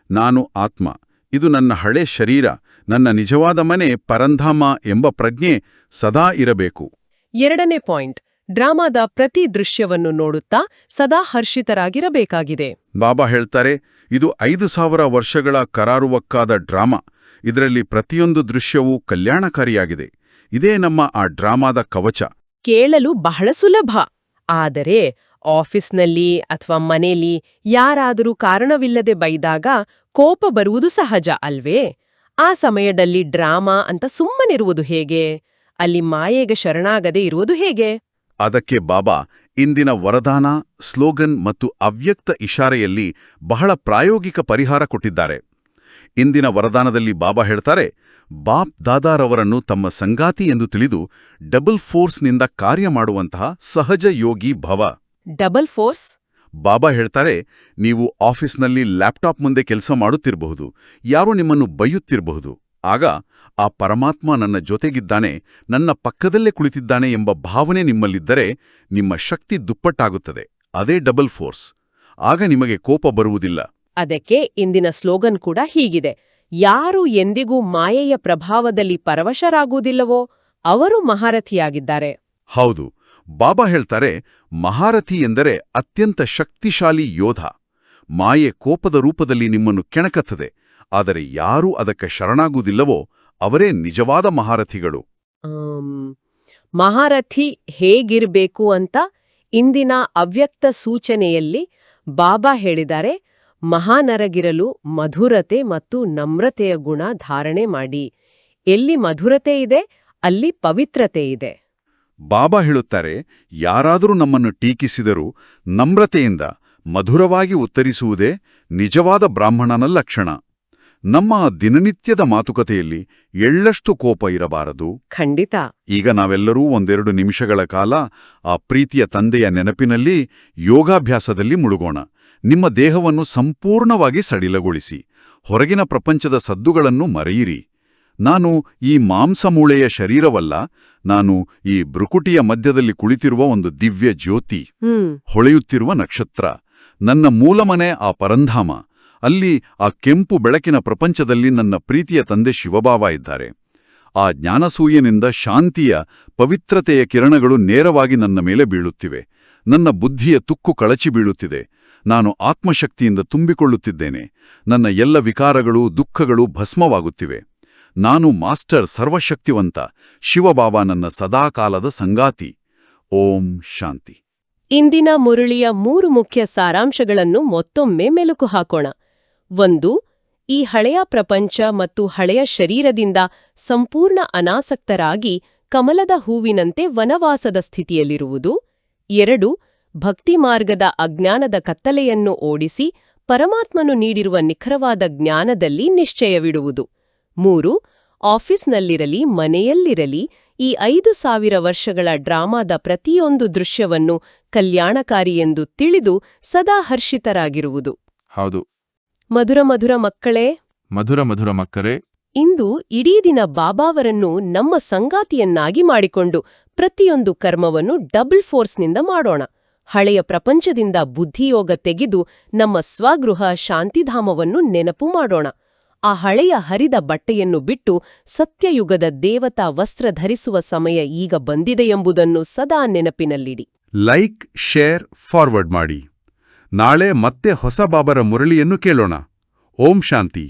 ನಾನು ಆತ್ಮ, ಇದು ನನ್ನ ಹಳೆ ಶರೀರ, ನನ್ನ ನಿಜವಾದ ಮನೆ ಪರಂಧಾಮ ಎಂಬ ಪ್ರಜ್ಞೆ ಸದಾ ಇರಬೇಕು. ಎರಡನೇ ಪಾಯಿಂಟ್, ಡ್ರಾಮಾದ ಪ್ರತಿ ದೃಶ್ಯವನ್ನು ನೋಡುತ್ತಾ ಸದಾ ಹರ್ಷಿತರಾಗಿರಬೇಕಾಗಿದೆ. ಬಾಬಾ ಹೇಳ್ತಾರೆ, ಇದು 5000 ವರ್ಷಗಳ ಕರಾರುವಕ್ಕಾದ ಡ್ರಾಮಾ. ಇದರಲ್ಲಿ ಪ್ರತಿಯೊಂದು ದೃಶ್ಯವೂ ಕಲ್ಯಾಣಕಾರಿಯಾಗಿದೆ. ಇದೇ ನಮ್ಮ ಆ ಡ್ರಾಮಾದ ಕವಚ. ಕೇಳಲು ಬಹಳ ಸುಲಭ. ಆದರೆ ಆಫೀಸ್ನಲ್ಲಿ ಅಥವಾ ಮನೇಲಿ ಯಾರಾದರೂ ಕಾರಣವಿಲ್ಲದೆ ಬೈದಾಗ ಕೋಪ ಬರುವುದು ಸಹಜ ಅಲ್ವೇ? ಆ ಸಮಯದಲ್ಲಿ ಡ್ರಾಮಾ ಅಂತ ಸುಮ್ಮನಿರುವುದು ಹೇಗೆ? ಅಲ್ಲಿ ಮಾಯೆಗೆ ಶರಣಾಗದೆ ಇರುವುದು ಹೇಗೆ? ಅದಕ್ಕೆ ಬಾಬಾ ಇಂದಿನ ವರದಾನ, ಸ್ಲೋಗನ್ ಮತ್ತು ಅವ್ಯಕ್ತ ಇಶಾರೆಯಲ್ಲಿ ಬಹಳ ಪ್ರಾಯೋಗಿಕ ಪರಿಹಾರ ಕೊಟ್ಟಿದ್ದಾರೆ. ಇಂದಿನ ವರದಾನದಲ್ಲಿ ಬಾಬಾ ಹೇಳ್ತಾರೆ, ಬಾಪ್ ದಾದಾರವರನ್ನು ತಮ್ಮ ಸಂಗಾತಿ ಎಂದು ತಿಳಿದು ಡಬಲ್ ಫೋರ್ಸ್ನಿಂದ ಕಾರ್ಯ ಮಾಡುವಂತಹ ಸಹಜ ಯೋಗಿ ಭವ. Double force? ಬಾಬಾ ಹೇಳ್ತಾರೆ, ನೀವು ಆಫೀಸ್ನಲ್ಲಿ ಲ್ಯಾಪ್ಟಾಪ್ ಮುಂದೆ ಕೆಲಸ ಮಾಡುತ್ತಿರಬಹುದು, ಯಾರೋ ನಿಮ್ಮನ್ನು ಬೈಯುತ್ತಿರಬಹುದು. ಆಗ ಆ ಪರಮಾತ್ಮ ನನ್ನ ಜೊತೆಗಿದ್ದಾನೆ, ನನ್ನ ಪಕ್ಕದಲ್ಲೇ ಕುಳಿತಿದ್ದಾನೆ ಎಂಬ ಭಾವನೆ ನಿಮ್ಮಲ್ಲಿದ್ದರೆ ನಿಮ್ಮ ಶಕ್ತಿ ದುಪ್ಪಟ್ಟಾಗುತ್ತದೆ. ಅದೇ ಡಬಲ್ ಫೋರ್ಸ್. ಆಗ ನಿಮಗೆ ಕೋಪ ಬರುವುದಿಲ್ಲ. ಅದಕ್ಕೆ ಇಂದಿನ ಸ್ಲೋಗನ್ ಕೂಡ ಹೀಗಿದೆ, ಯಾರು ಎಂದಿಗೂ ಮಾಯೆಯ ಪ್ರಭಾವದಲ್ಲಿ ಪರವಶರಾಗುವುದಿಲ್ಲವೋ ಅವರು ಮಹಾರಥಿಯಾಗಿದ್ದಾರೆ. ಹೌದು, ಬಾಬಾ ಹೇಳ್ತಾರೆ, ಮಹಾರಥಿ ಎಂದರೆ ಅತ್ಯಂತ ಶಕ್ತಿಶಾಲಿ ಯೋಧ. ಮಾಯೆ ಕೋಪದ ರೂಪದಲ್ಲಿ ನಿಮ್ಮನ್ನು ಕೆಣಕತ್ತದೆ. ಆದರೆ ಯಾರೂ ಅದಕ್ಕೆ ಶರಣಾಗುವುದಿಲ್ಲವೋ ಅವರೇ ನಿಜವಾದ ಮಹಾರಥಿಗಳು. ಮಹಾರಥಿ ಹೇಗಿರಬೇಕು ಅಂತ ಇಂದಿನ ಅವ್ಯಕ್ತ ಸೂಚನೆಯಲ್ಲಿ ಬಾಬಾ ಹೇಳಿದ್ದಾರೆ, ಮಹಾನರಗಿರಲು ಮಧುರತೆ ಮತ್ತು ನಮ್ರತೆಯ ಗುಣ ಧಾರಣೆ ಮಾಡಿ. ಎಲ್ಲಿ ಮಧುರತೆ ಇದೆ, ಅಲ್ಲಿ ಪವಿತ್ರತೆ ಇದೆ. ಬಾಬಾ ಹೇಳುತ್ತಾರೆ, ಯಾರಾದರೂ ನಮ್ಮನ್ನು ಟೀಕಿಸಿದರೂ ನಮ್ರತೆಯಿಂದ ಮಧುರವಾಗಿ ಉತ್ತರಿಸುವುದೇ ನಿಜವಾದ ಬ್ರಾಹ್ಮಣನ ಲಕ್ಷಣ. ನಮ್ಮ ದಿನನಿತ್ಯದ ಮಾತುಕತೆಯಲ್ಲಿ ಎಳ್ಳಷ್ಟು ಕೋಪ ಇರಬಾರದು. ಖಂಡಿತ. ಈಗ ನಾವೆಲ್ಲರೂ 1-2 ನಿಮಿಷಗಳ ಕಾಲ ಆ ಪ್ರೀತಿಯ ತಂದೆಯ ನೆನಪಿನಲ್ಲಿ ಯೋಗಾಭ್ಯಾಸದಲ್ಲಿ ಮುಳುಗೋಣ. ನಿಮ್ಮ ದೇಹವನ್ನು ಸಂಪೂರ್ಣವಾಗಿ ಸಡಿಲಗೊಳಿಸಿ, ಹೊರಗಿನ ಪ್ರಪಂಚದ ಸದ್ದುಗಳನ್ನು ಮರೆಯಿರಿ. ನಾನು ಈ ಮಾಂಸಮೂಳೆಯ ಶರೀರವಲ್ಲ, ನಾನು ಈ ಬೃಕುಟಿಯ ಮಧ್ಯದಲ್ಲಿ ಕುಳಿತಿರುವ ಒಂದು ದಿವ್ಯ ಜ್ಯೋತಿ, ಹೊಳೆಯುತ್ತಿರುವ ನಕ್ಷತ್ರ. ನನ್ನ ಮೂಲಮನೆ ಆ ಪರಂಧಾಮ. ಅಲ್ಲಿ ಆ ಕೆಂಪು ಬೆಳಕಿನ ಪ್ರಪಂಚದಲ್ಲಿ ನನ್ನ ಪ್ರೀತಿಯ ತಂದೆ ಶಿವಬಾಬಾ ಇದ್ದಾರೆ. ಆ ಜ್ಞಾನಸೂಯನಿಂದ ಶಾಂತಿಯ, ಪವಿತ್ರತೆಯ ಕಿರಣಗಳು ನೇರವಾಗಿ ನನ್ನ ಮೇಲೆ ಬೀಳುತ್ತಿವೆ. ನನ್ನ ಬುದ್ಧಿಯ ತುಕ್ಕು ಕಳಚಿ ಬೀಳುತ್ತಿದೆ. ನಾನು ಆತ್ಮಶಕ್ತಿಯಿಂದ ತುಂಬಿಕೊಳ್ಳುತ್ತಿದ್ದೇನೆ. ನನ್ನ ಎಲ್ಲ ವಿಕಾರಗಳು, ದುಃಖಗಳು ಭಸ್ಮವಾಗುತ್ತಿವೆ. ನಾನು ಮಾಸ್ಟರ್ ಸರ್ವಶಕ್ತಿವಂತ. ಶಿವಬಾಬಾ ನನ್ನ ಸದಾಕಾಲದ ಸಂಗಾತಿ. ಓಂ ಶಾಂತಿ. ಇಂದಿನ ಮುರಳಿಯ 3 ಮುಖ್ಯ ಸಾರಾಂಶಗಳನ್ನು ಮತ್ತೊಮ್ಮೆ ಮೆಲುಕು ಹಾಕೋಣ. 1. ಈ ಹಳೆಯ ಪ್ರಪಂಚ ಮತ್ತು ಹಳೆಯ ಶರೀರದಿಂದ ಸಂಪೂರ್ಣ ಅನಾಸಕ್ತರಾಗಿ ಕಮಲದ ಹೂವಿನಂತೆ ವನವಾಸದ ಸ್ಥಿತಿಯಲ್ಲಿರುವುದು. 2. ಭಕ್ತಿಮಾರ್ಗದ ಅಜ್ಞಾನದ ಕತ್ತಲೆಯನ್ನು ಓಡಿಸಿ ಪರಮಾತ್ಮನು ನೀಡಿರುವ ನಿಖರವಾದ ಜ್ಞಾನದಲ್ಲಿ ನಿಶ್ಚಯವಿಡುವುದು. 3. ಆಫೀಸ್ನಲ್ಲಿರಲಿ ಮನೆಯಲ್ಲಿರಲಿ ಈ 5000 ವರ್ಷಗಳ ಡ್ರಾಮಾದ ಪ್ರತಿಯೊಂದು ದೃಶ್ಯವನ್ನು ಕಲ್ಯಾಣಕಾರಿಯೆಂದು ತಿಳಿದು ಸದಾ ಹರ್ಷಿತರಾಗಿರುವುದು. ಹೌದು. ಮಧುರ ಮಧುರ ಮಕ್ಕಳೇ, ಮಧುರ ಮಕ್ಕರೇ, ಇಂದು ಇಡೀ ದಿನ ಬಾಬಾವರನ್ನು ನಮ್ಮ ಸಂಗಾತಿಯನ್ನಾಗಿ ಮಾಡಿಕೊಂಡು ಪ್ರತಿಯೊಂದು ಕರ್ಮವನ್ನು ಡಬಲ್ ಫೋರ್ಸ್ನಿಂದ ಮಾಡೋಣ. ಹಳೆಯ ಪ್ರಪಂಚದಿಂದ ಬುದ್ಧಿಯೋಗ ತೆಗೆದು ನಮ್ಮ ಸ್ವಗೃಹ ಶಾಂತಿಧಾಮವನ್ನು ನೆನಪು ಮಾಡೋಣ. ಆ ಹಳೆಯ ಹರಿದ ಬಟ್ಟೆಯನ್ನು ಬಿಟ್ಟು ಸತ್ಯಯುಗದ ದೇವತಾ ವಸ್ತ್ರ ಧರಿಸುವ ಸಮಯ ಈಗ ಬಂದಿದೆಯೆಂಬುದನ್ನು ಸದಾ ನೆನಪಿನಲ್ಲಿಡಿ. ಲೈಕ್, ಶೇರ್, ಫಾರ್ವರ್ಡ್ ಮಾಡಿ. ನಾಳೆ ಮತ್ತೆ ಹೊಸ ಬಾಬರ ಮುರಳಿಯನ್ನು ಕೇಳೋಣ. ಓಂ ಶಾಂತಿ.